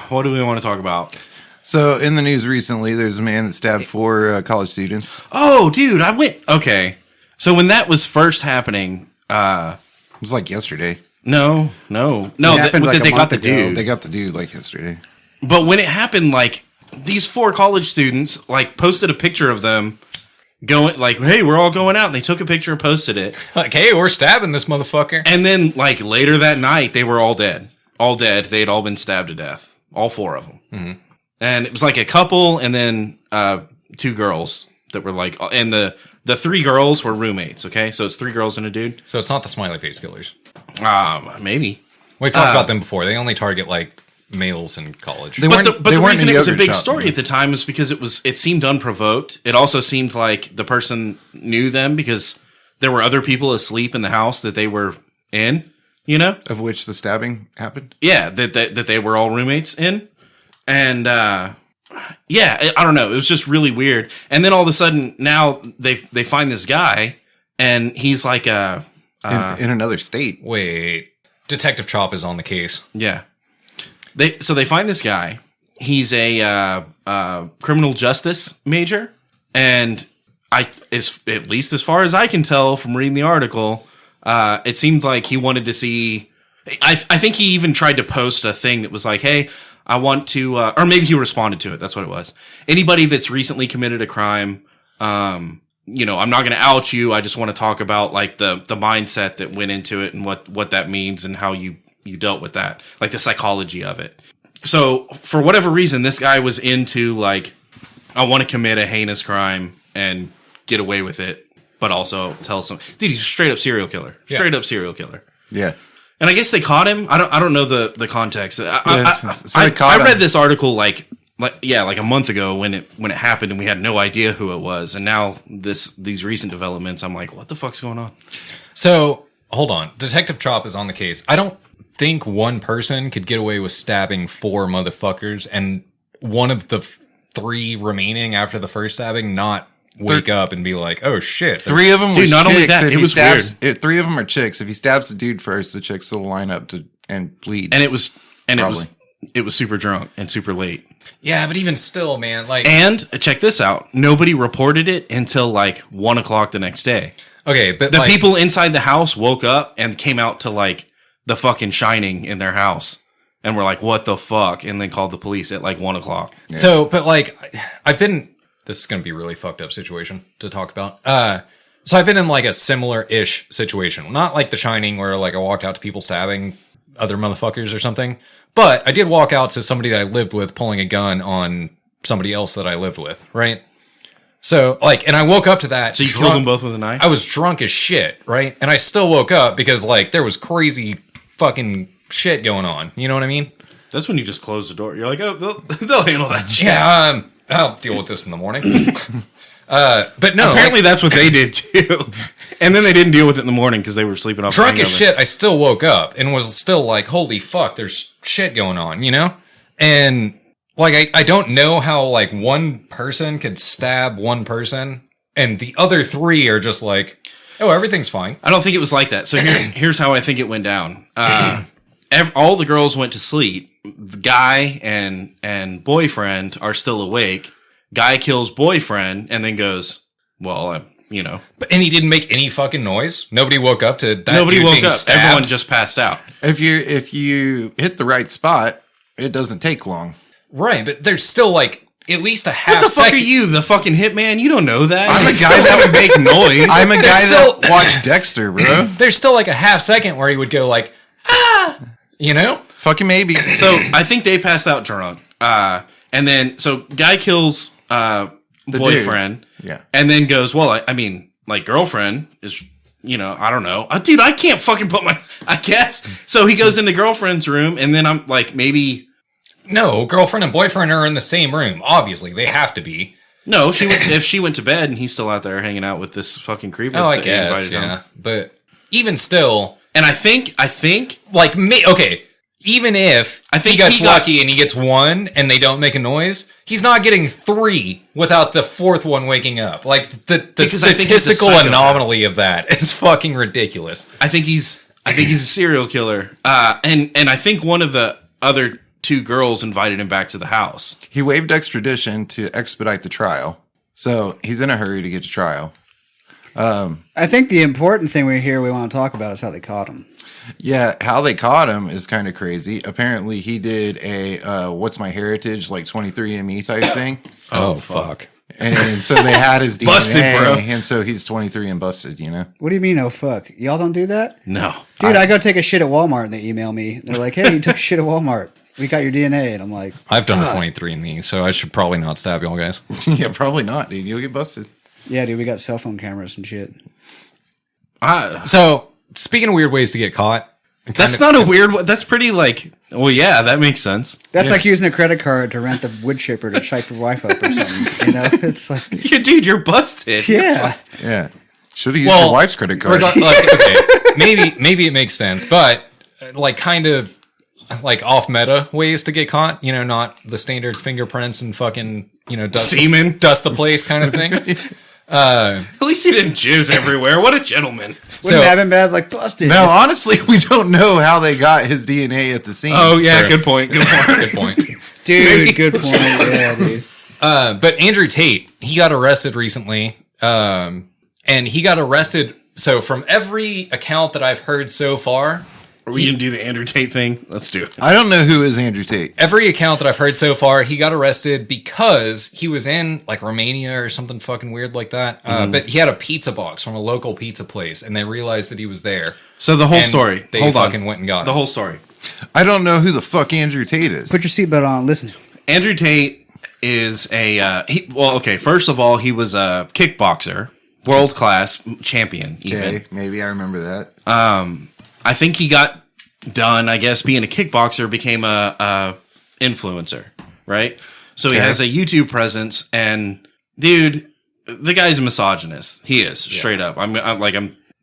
What do we want to talk about? So in the news recently, there's a man that stabbed 4 college students. Oh, dude, I went. Okay. So when that was first happening, It was like yesterday. no, happened like a they got month the ago. dude. They got the dude like yesterday. But when it happened, like these 4 college students like posted a picture of them going like, "Hey, we're all going out." And they took a picture and posted it. Like, hey, we're stabbing this motherfucker. And then like later that night, they were all dead. All dead. They had all been stabbed to death. All 4 of them. Mm-hmm. And it was like a couple and then 2 girls that were like, and the 3 girls were roommates. Okay. So it's 3 girls and a dude. So it's not the smiley face killers. Maybe. We talked about them before. They only target like males in college. They But weren't- the they weren't reason in it was a yogurt big shop, story man. at the time was because it seemed unprovoked. It also seemed like the person knew them because there were other people asleep in the house that they were in, you know? Of which the stabbing happened. Yeah, that they were all roommates in. And yeah, I don't know. It was just really weird. And then all of a sudden now they find this guy and he's like In another state. Wait, Detective Chop is on the case. yeah. They find this guy. He's a criminal justice major, and at least as far as I can tell from reading the article, it seemed like he wanted to see. I think he even tried to post a thing that was like, "Hey, I want to," or maybe he responded to it. That's what it was. Anybody that's recently committed a crime, I'm not going to out you. I just want to talk about like the mindset that went into it and what that means and how you dealt with that, like the psychology of it. So for whatever reason, this guy was into like, I want to commit a heinous crime and get away with it, but also tell some dude, he's a straight up serial killer, straight up serial killer. Yeah. And I guess they caught him. I don't know the context. So they caught I him. read this article like a month ago when it happened and we had no idea who it was. And now these recent developments, I'm like, what the fuck's going on? So hold on, Detective Chop is on the case. I don't think one person could get away with stabbing 4 motherfuckers and one of the 3 remaining after the first stabbing not wake up and be like, oh shit. 3 of them Dude, were not chicks. only that, If it he was stabs, 3 of them are chicks. If he stabs the dude first, the chicks will line up and bleed. And it was Probably. it was super drunk and super late. Yeah, but even still, man, like, And check this out. Nobody reported it until like 1 o'clock the next day. okay, but The like, people inside the house woke up and came out to like the fucking Shining in their house. And were like, what the fuck? And they called the police at like 1 o'clock. so, but like, this is going to be a really fucked up situation to talk about. So I've been in like a similar-ish situation. Not like The Shining where like I walked out to people stabbing other motherfuckers or something. But I did walk out to somebody that I lived with pulling a gun on somebody else that I lived with, right? So like, and I woke up to that. So you killed them both with a knife? I was drunk as shit, right? And I still woke up because like there was crazy fucking shit going on. You know what I mean? That's when you just close the door. You're like, oh, they'll handle that shit. Yeah, I'll deal with this in the morning. But no, Apparently that's what they did too. And then they didn't deal with it in the morning because they were sleeping off. drunk the as hangover. shit, I still woke up and was still like, holy fuck, there's shit going on, you know? And like, I don't know how like one person could stab one person and the other 3 are just like, oh, everything's fine. I don't think it was like that. So here's how I think it went down. All the girls went to sleep. The guy and boyfriend are still awake. Guy kills boyfriend and then goes, well, And he didn't make any fucking noise. Nobody woke up to that. nobody dude woke being up. stabbed. Everyone just passed out. If you hit the right spot, it doesn't take long. Right, but there's still like at least a half What the fuck second. are you, the fucking hitman? You don't know that. I'm a guy that would make noise. I'm a guy still- that watched Dexter, bro. There's still like a half second where he would go like, you know? Fucking maybe. So I think they passed out drunk. And then so guy kills boyfriend. Yeah. And then goes, well, I mean, like girlfriend is I don't know. Dude, I can't fucking put I guess. So he goes into girlfriend's room, and then I'm like, maybe. No, girlfriend and boyfriend are in the same room. Obviously, they have to be. No, if she went to bed and he's still out there hanging out with this fucking creeper. Oh, I guess, yeah. But even still. And I think. Like, okay. Even if he gets lucky and he gets 1 and they don't make a noise, he's not getting 3 without the 4th one waking up. Like, the statistical anomaly of that is fucking ridiculous. I think he's a serial killer. And I think one of the other 2 girls invited him back to the house. He waived extradition to expedite the trial. So he's in a hurry to get to trial. I think the important thing we want to talk about is how they caught him. Yeah, how they caught him is kind of crazy. Apparently, he did a What's My Heritage, like 23andMe type thing. Oh, fuck. And so they had his DNA, busted, bro. And so he's 23 and busted, What do you mean, oh, fuck? Y'all don't do that? No. Dude, I go take a shit at Walmart, and they email me. They're like, hey, you took a shit at Walmart. We got your DNA. And I'm like... I've done a 23andMe, so I should probably not stab y'all guys. Yeah, probably not, dude. You'll get busted. Yeah, dude, we got cell phone cameras and shit. So... Speaking of weird ways to get caught. That's not a weird one. That's pretty well, yeah, that makes sense. That's like using a credit card to rent the wood chipper to shake your wife up or something. It's like... Dude, you're busted. Yeah. Yeah. Should have used your wife's credit card. Okay, maybe it makes sense, but kind of off meta ways to get caught, not the standard fingerprints and fucking, semen. Dust the place kind of thing. At least he didn't jizz everywhere. What a gentleman. Wouldn't have been bad, busted. No, honestly, we don't know how they got his DNA at the scene. Oh, yeah, good point. Good point. Dude, good point. Yeah, dude. But Andrew Tate, he got arrested recently. And he got arrested. So from every account that I've heard so far... Are we going to do the Andrew Tate thing? Let's do it. I don't know who is Andrew Tate. Every account that I've heard so far, he got arrested because he was in Romania or something fucking weird like that. But he had a pizza box from a local pizza place, and they realized that he was there. So the whole story. They fucking went and got him. The whole story. I don't know who the fuck Andrew Tate is. Put your seatbelt on. Listen. Andrew Tate is first of all, he was a kickboxer, world-class champion, even. Okay, maybe I remember that. I think he got done, I guess, being a kickboxer, became a influencer, right? So he has a YouTube presence, and dude, the guy's a misogynist. He is straight up.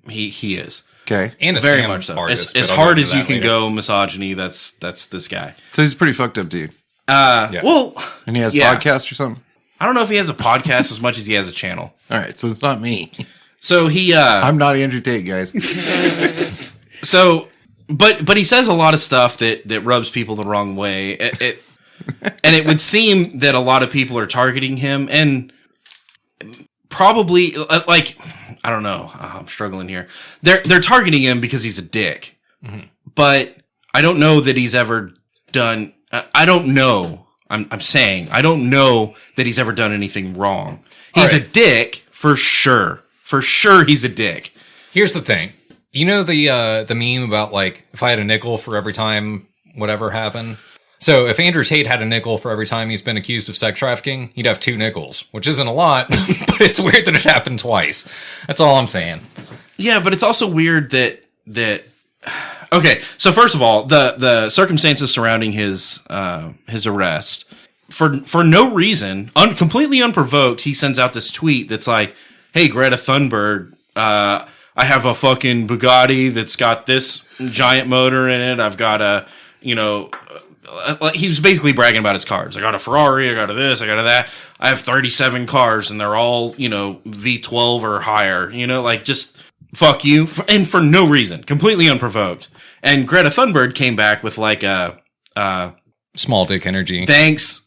He is. Okay, and very much so. As hard as you can go, misogyny. That's this guy. So he's a pretty fucked up dude. Well, and he has podcasts or something. I don't know if he has a podcast as much as he has a channel. All right, so it's not me. So he, I'm not Andrew Tate, guys. So, but he says a lot of stuff that rubs people the wrong way. And it would seem that a lot of people are targeting him, and probably I don't know. I'm struggling here. They're targeting him because he's a dick, but I don't know that he's ever done. I don't know. I'm saying I don't know that he's ever done anything wrong. He's a dick for sure. For sure, he's a dick. Here's the thing. You know the meme about if I had a nickel for every time whatever happened? So if Andrew Tate had a nickel for every time he's been accused of sex trafficking, he'd have 2 nickels, which isn't a lot, but it's weird that it happened twice. That's all I'm saying. Yeah, but it's also weird that okay, so first of all, the circumstances surrounding his arrest, for no reason, completely unprovoked, he sends out this tweet that's like, "Hey, Greta Thunberg, I have a fucking Bugatti that's got this giant motor in it. I've got a, he was basically bragging about his cars. I got a Ferrari, I got a this, I got a that. I have 37 cars and they're all, V12 or higher, just fuck you." And for no reason, completely unprovoked. And Greta Thunberg came back with small dick energy. Thanks.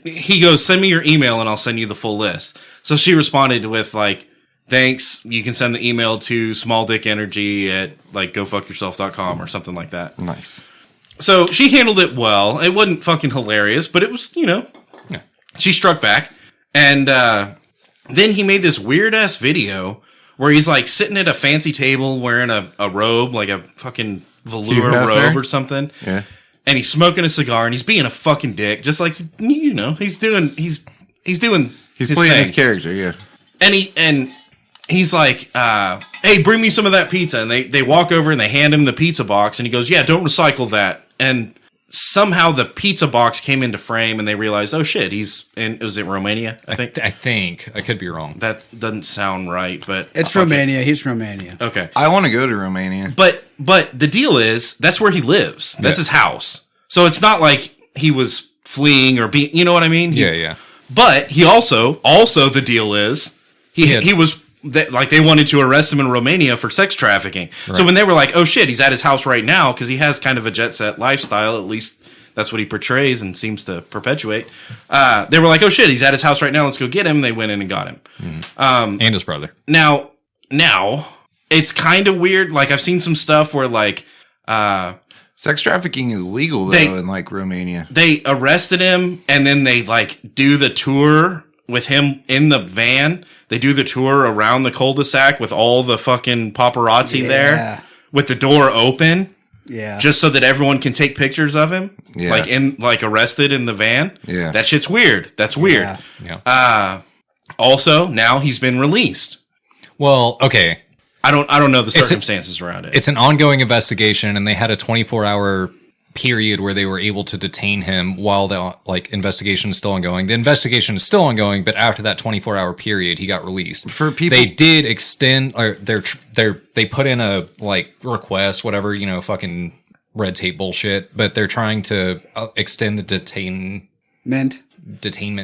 He goes, "Send me your email and I'll send you the full list." So she responded with "Thanks. You can send the email to smalldickenergy at gofuckyourself.com or something like that." Nice. So she handled it well. It wasn't fucking hilarious, but it was, she struck back. And then he made this weird ass video where he's sitting at a fancy table wearing a robe, like a fucking velour robe or something. Yeah. And he's smoking a cigar and he's being a fucking dick, just like, he's doing his playing thing. his character, yeah. And he's like, hey, bring me some of that pizza. And they walk over and they hand him the pizza box. And he goes, yeah, don't recycle that. And somehow the pizza box came into frame and they realized, oh shit, he's in, was it Romania? I think. I could be wrong. That doesn't sound right, but It's Romania. He's Romania. Okay. I want to go to Romania. But the deal is that's where he lives. That's his house. So it's not like he was fleeing or being, you know what I mean? Yeah. But he also the deal is he was like they wanted to arrest him in Romania for sex trafficking. Right. So when they were like, "Oh shit, he's at his house right now," because he has kind of a jet set lifestyle, at least that's what he portrays and seems to perpetuate. They were like, "Oh shit, he's at his house right now. Let's go get him." They went in and got him, and his brother. Now it's kind of weird. Like I've seen some stuff where like sex trafficking is legal though in like Romania. They arrested him and then they like do the tour with him in the van. They do the tour around the cul-de-sac with all the fucking paparazzi there with the door open. Yeah. Just so that everyone can take pictures of him. Yeah. Like arrested in the van. Yeah. That shit's weird. That's weird. Yeah. Also, now he's been released. Well, okay. I don't know the circumstances around it. It's an ongoing investigation, and they had a 24-hour period where they were able to detain him while the investigation is still ongoing. The investigation is still ongoing, but after that 24-hour period, he got released. For people, they did extend, or they put in a request, whatever, fucking red tape bullshit, but they're trying to extend the detainment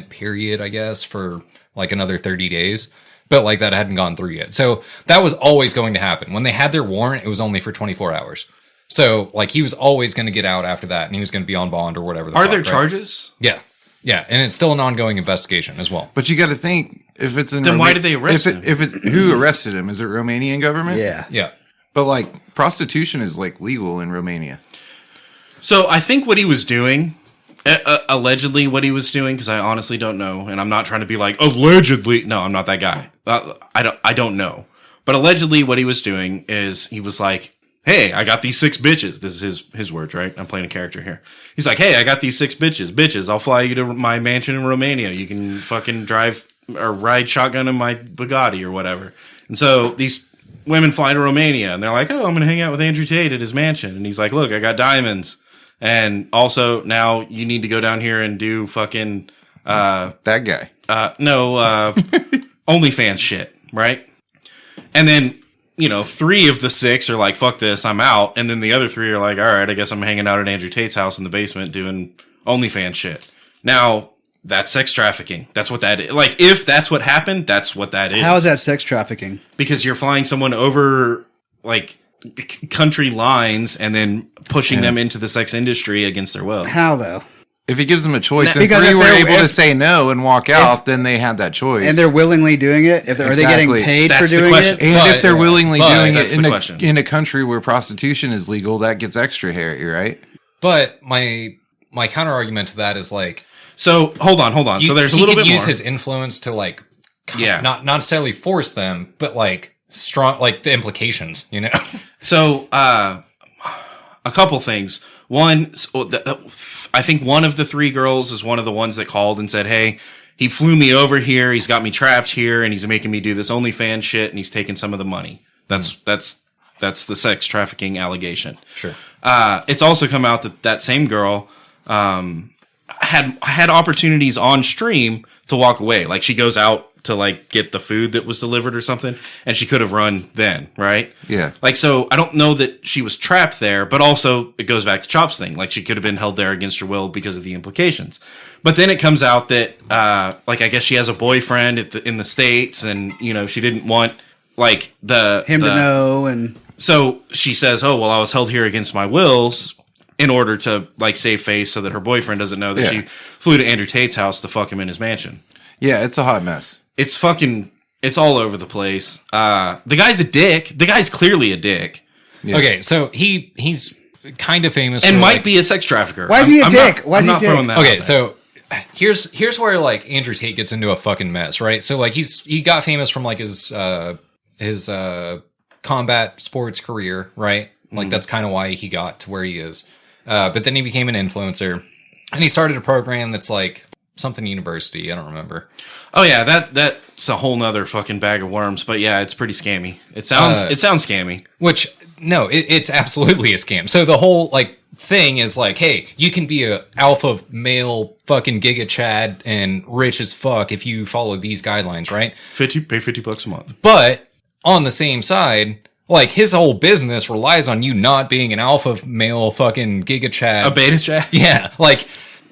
period, I guess, for another 30 days. But that hadn't gone through yet. So that was always going to happen. When they had their warrant, it was only for 24 hours. So he was always going to get out after that, and he was going to be on bond or whatever. Are there charges? Yeah. Yeah. And it's still an ongoing investigation as well. But you got to think, if it's in then why did they arrest him? If it's who arrested him? Is it Romanian government? Yeah. Yeah. But prostitution is legal in Romania. So I think what he was doing, allegedly what he was doing, because I honestly don't know, and I'm not trying to be like allegedly. No, I'm not that guy. I don't know. But allegedly what he was doing is he was like, hey, I got these 6 bitches. This is his words, right? I'm playing a character here. He's like, hey, I got these 6 bitches. Bitches, I'll fly you to my mansion in Romania. You can fucking drive or ride shotgun in my Bugatti or whatever. And so these women fly to Romania, and they're like, oh, I'm going to hang out with Andrew Tate at his mansion. And he's like, look, I got diamonds. And also now you need to go down here and do fucking... that guy. OnlyFans shit, right? And then... 3 of the 6 are like, fuck this, I'm out. And then the other 3 are like, all right, I guess I'm hanging out at Andrew Tate's house in the basement doing OnlyFans shit. Now, that's sex trafficking. That's what that is. If that's what happened, that's what that is. How is that sex trafficking? Because you're flying someone over, country lines and then pushing them into the sex industry against their will. How, though? If he gives them a choice, and 3 were able to say no and walk out, then they had that choice. And they're willingly doing it? Are they getting paid for doing it? And if they're willingly doing it in a country where prostitution is legal, that gets extra hairy, right? But my counter argument to that is so hold on. So there's a little bit more. He could use his influence to not necessarily force them, but strong, the implications, So a couple things. One, I think one of the 3 girls is one of the ones that called and said, hey, he flew me over here. He's got me trapped here and he's making me do this OnlyFans shit and he's taking some of the money. That's the sex trafficking allegation. Sure. It's also come out that same girl, had opportunities on stream to walk away. She goes out to get the food that was delivered or something, and she could have run then, right? Yeah. So I don't know that she was trapped there, but also it goes back to Chop's thing. She could have been held there against her will because of the implications. But then it comes out that, I guess she has a boyfriend in the States, and, she didn't want, him to know, and... So she says, oh, well, I was held here against my wills in order to, save face so that her boyfriend doesn't know that she flew to Andrew Tate's house to fuck him in his mansion. Yeah, it's a hot mess. It's all over the place. The guy's a dick. The guy's clearly a dick. Yeah. Okay, so he's kind of famous and might be a sex trafficker. Why is he a dick? Why is he a dick? Throwing that okay, so here's where Andrew Tate gets into a fucking mess, right? So he got famous from his combat sports career, right? That's kind of why he got to where he is. But then he became an influencer, and he started a program that's something university. I don't remember. Oh yeah, that's a whole nother fucking bag of worms. But yeah, it's pretty scammy. It sounds scammy. Which no, it's absolutely a scam. So the whole like thing is like, hey, you can be a alpha male fucking giga chad and rich as fuck if you follow these guidelines, right? Pay $50 a month. But on the same side, like his whole business relies on you not being an alpha male fucking giga chad. A beta chad? Yeah, like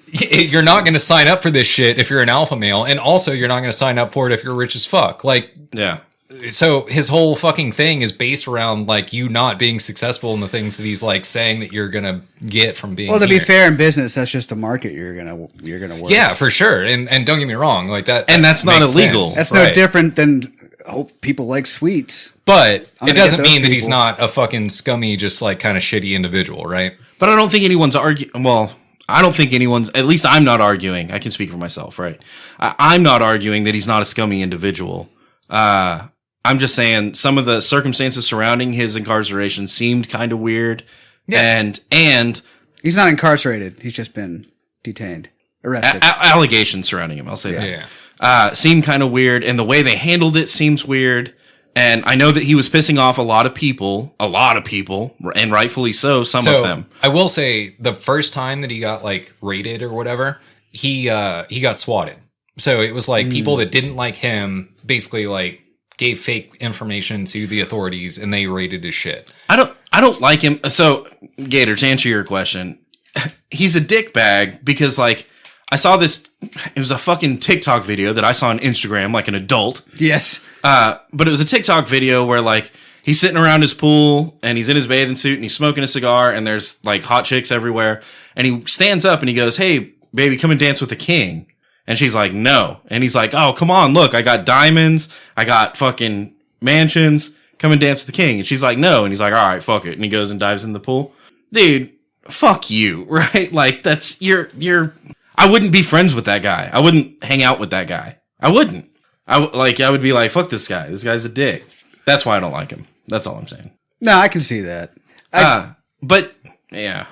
you're not going to sign up for this shit if you're an alpha male, and also you're not going to sign up for it if you're rich as fuck. Like, yeah. So his whole fucking thing is based around like you not being successful in the things that he's like saying that you're gonna get from being. Well, to here. be fair in business, that's just a market you're gonna work. Yeah, for sure. And don't get me wrong, like that. And that's not makes illegal. sense. That's Right. no different than people like sweets. But I'm it gonna doesn't get those mean that he's people. not a fucking scummy, just like kind of shitty individual, right? But I don't think anyone's arguing. Well, I don't think anyone's. At least I'm not arguing. I can speak for myself, right? I'm not arguing that he's not a scummy individual. I'm just saying some of the circumstances surrounding his incarceration seemed kind of weird. Yeah. And He's not incarcerated. He's just been detained, arrested. allegations surrounding him, I'll say Yeah. that. Seemed kind of weird. And the way they handled it seems weird. And I know that he was pissing off a lot of people, and rightfully so, some of them. I will say the first time that he got like raided or whatever, he got swatted. So it was like people that didn't like him basically like gave fake information to the authorities and they raided his shit. I don't like him. So, Gator, to answer your question, he's a dickbag because like I saw this. It was a fucking TikTok video that I saw on Instagram, like an adult. Yes. But it was a TikTok video where like he's sitting around his pool and he's in his bathing suit and he's smoking a cigar and there's like hot chicks everywhere. And he stands up and he goes, "Hey, baby, come and dance with the king." And she's like, "No." And he's like, "Oh, come on, look, I got diamonds. I got fucking mansions. Come and dance with the king." And she's like, "No." And he's like, "All right, fuck it." And he goes and dives in the pool. Dude, fuck you, right? Like that's, I wouldn't be friends with that guy. I wouldn't hang out with that guy. I wouldn't. I would be like, fuck this guy. This guy's a dick. That's why I don't like him. That's all I'm saying. No, I can see that. But yeah.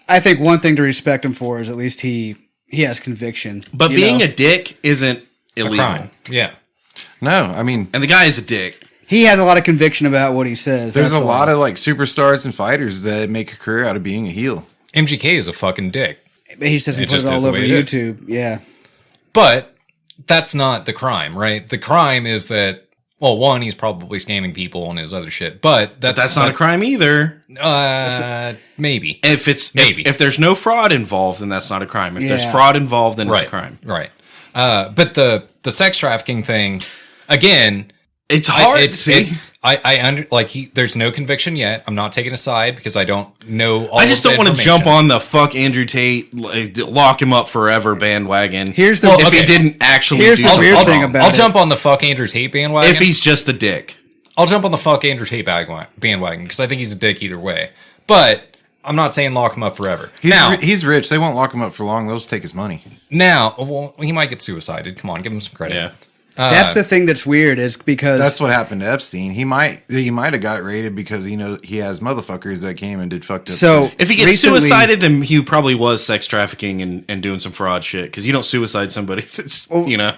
I think one thing to respect him for is at least he has conviction. But being a dick isn't A illegal. crime. Yeah. No, I mean, And the guy is a dick. He has a lot of conviction about what he says. there's that's a all. lot of like superstars and fighters that make a career out of being a heel. MGK is a fucking dick. He just doesn't It put just it is all the over way it is. YouTube. Yeah. But that's not the crime, right? The crime is that, well, one, he's probably scamming people and his other shit, but That's not a crime either. Maybe. If there's no fraud involved, then that's not a crime. If there's Yeah. fraud involved, then Right. it's a crime. Right. But the sex trafficking thing, again, It's hard. there's no conviction yet. I'm not taking a side because I don't know all I just of the don't want to information. jump on the fuck Andrew Tate, like, lock him up forever bandwagon. Here's the Well, if okay. he didn't actually Here's do the something weird wrong. thing about I'll it. jump on the fuck Andrew Tate bandwagon. If he's just a dick. I'll jump on the fuck Andrew Tate bandwagon because I think he's a dick either way. But I'm not saying lock him up forever. He's rich. They won't lock him up for long. They'll just take his money. Well, he might get suicided. Come on, give him some credit. Yeah. That's the thing that's weird is because That's what happened to Epstein. He might have got raided because he has motherfuckers that came and did fucked up. so shit. If he gets recently- suicided, then he probably was sex trafficking and doing some fraud shit. Because you don't suicide somebody that's,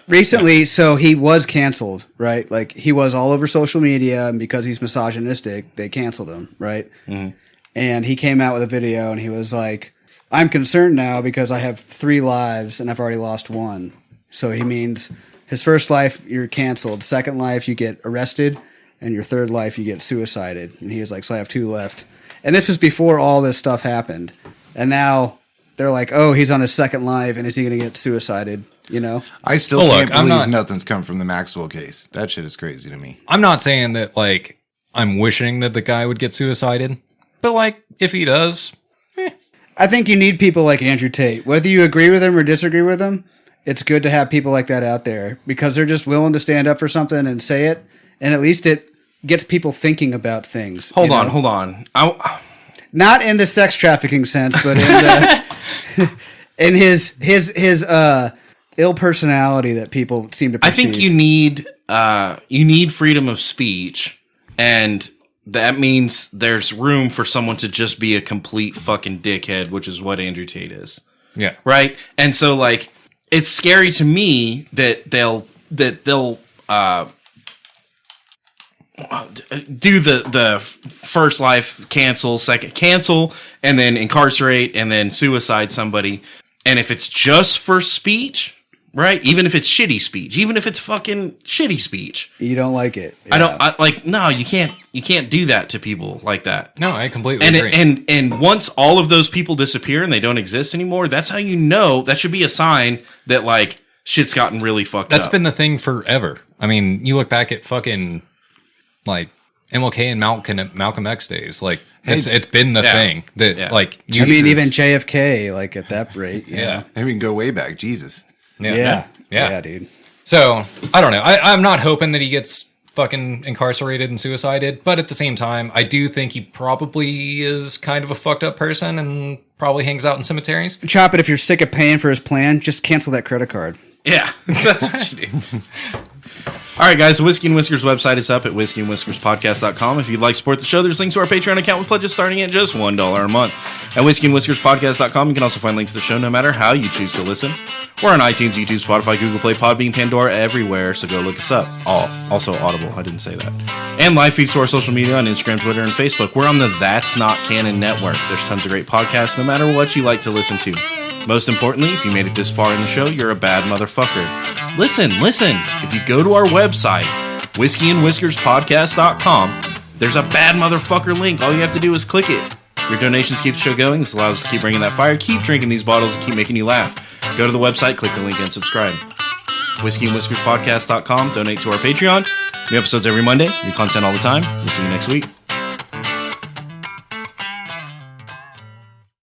recently, so he was canceled, right? Like he was all over social media, and because he's misogynistic, they canceled him, right? Mm-hmm. And he came out with a video, and he was like, "I'm concerned now because I have 3 lives, and I've already lost 1." So he means his first life you're canceled, second life you get arrested, and your third life you get suicided. And he was like, "So I have 2 left." And this was before all this stuff happened, and now they're like, "Oh, he's on his second life, and is he going to get suicided?" You know. I still Well, can't look, I'm believe not- nothing's come from the Maxwell case. That shit is crazy to me. I'm not saying that like I'm wishing that the guy would get suicided, but like if he does, I think you need people like Andrew Tate. Whether you agree with him or disagree with him, it's good to have people like that out there because they're just willing to stand up for something and say it, and at least it gets people thinking about things. Hold on. Not in the sex trafficking sense, but in the, in his ill personality that people seem to I perceive. think you need freedom of speech, and that means there's room for someone to just be a complete fucking dickhead, which is what Andrew Tate is. yeah. Right? And so, like, it's scary to me that they'll do the first life cancel, second cancel, and then incarcerate, and then suicide somebody. And if it's just for speech, right? Even if it's shitty speech, even if it's fucking shitty speech, You don't like it. no, you can't do that to people like that. No, I completely And agree. and once all of those people disappear and they don't exist anymore, that's how you know. That should be a sign that like shit's gotten really fucked up. That's been the thing forever. I mean, you look back at fucking like MLK and Malcolm X days. Like it's been the thing that like I mean, even JFK, like at that rate. You know? I mean, go way back. Jesus. Yeah, dude. So I don't know. I'm not hoping that he gets fucking incarcerated and suicided, but at the same time, I do think he probably is kind of a fucked up person and probably hangs out in cemeteries. Chop it. If you're sick of paying for his plan, just cancel that credit card. Yeah, that's what you do. All right, guys, the Whiskey and Whiskers website is up at whiskeyandwhiskerspodcast.com. If you'd like to support the show, there's links to our Patreon account with pledges starting at just $1 a month. At whiskeyandwhiskerspodcast.com, you can also find links to the show no matter how you choose to listen. We're on iTunes, YouTube, Spotify, Google Play, Podbean, Pandora, everywhere, so go look us up. Also Audible, I didn't say that. And live feeds to our social media on Instagram, Twitter, and Facebook. We're on the That's Not Canon network. There's tons of great podcasts no matter what you like to listen to. Most importantly, if you made it this far in the show, you're a bad motherfucker. Listen. If you go to our website, whiskeyandwhiskerspodcast.com, there's a bad motherfucker link. All you have to do is click it. Your donations keep the show going. This allows us to keep bringing that fire, keep drinking these bottles, and keep making you laugh. Go to the website, click the link, and subscribe. whiskeyandwhiskerspodcast.com. Donate to our Patreon. New episodes every Monday. New content all the time. We'll see you next week.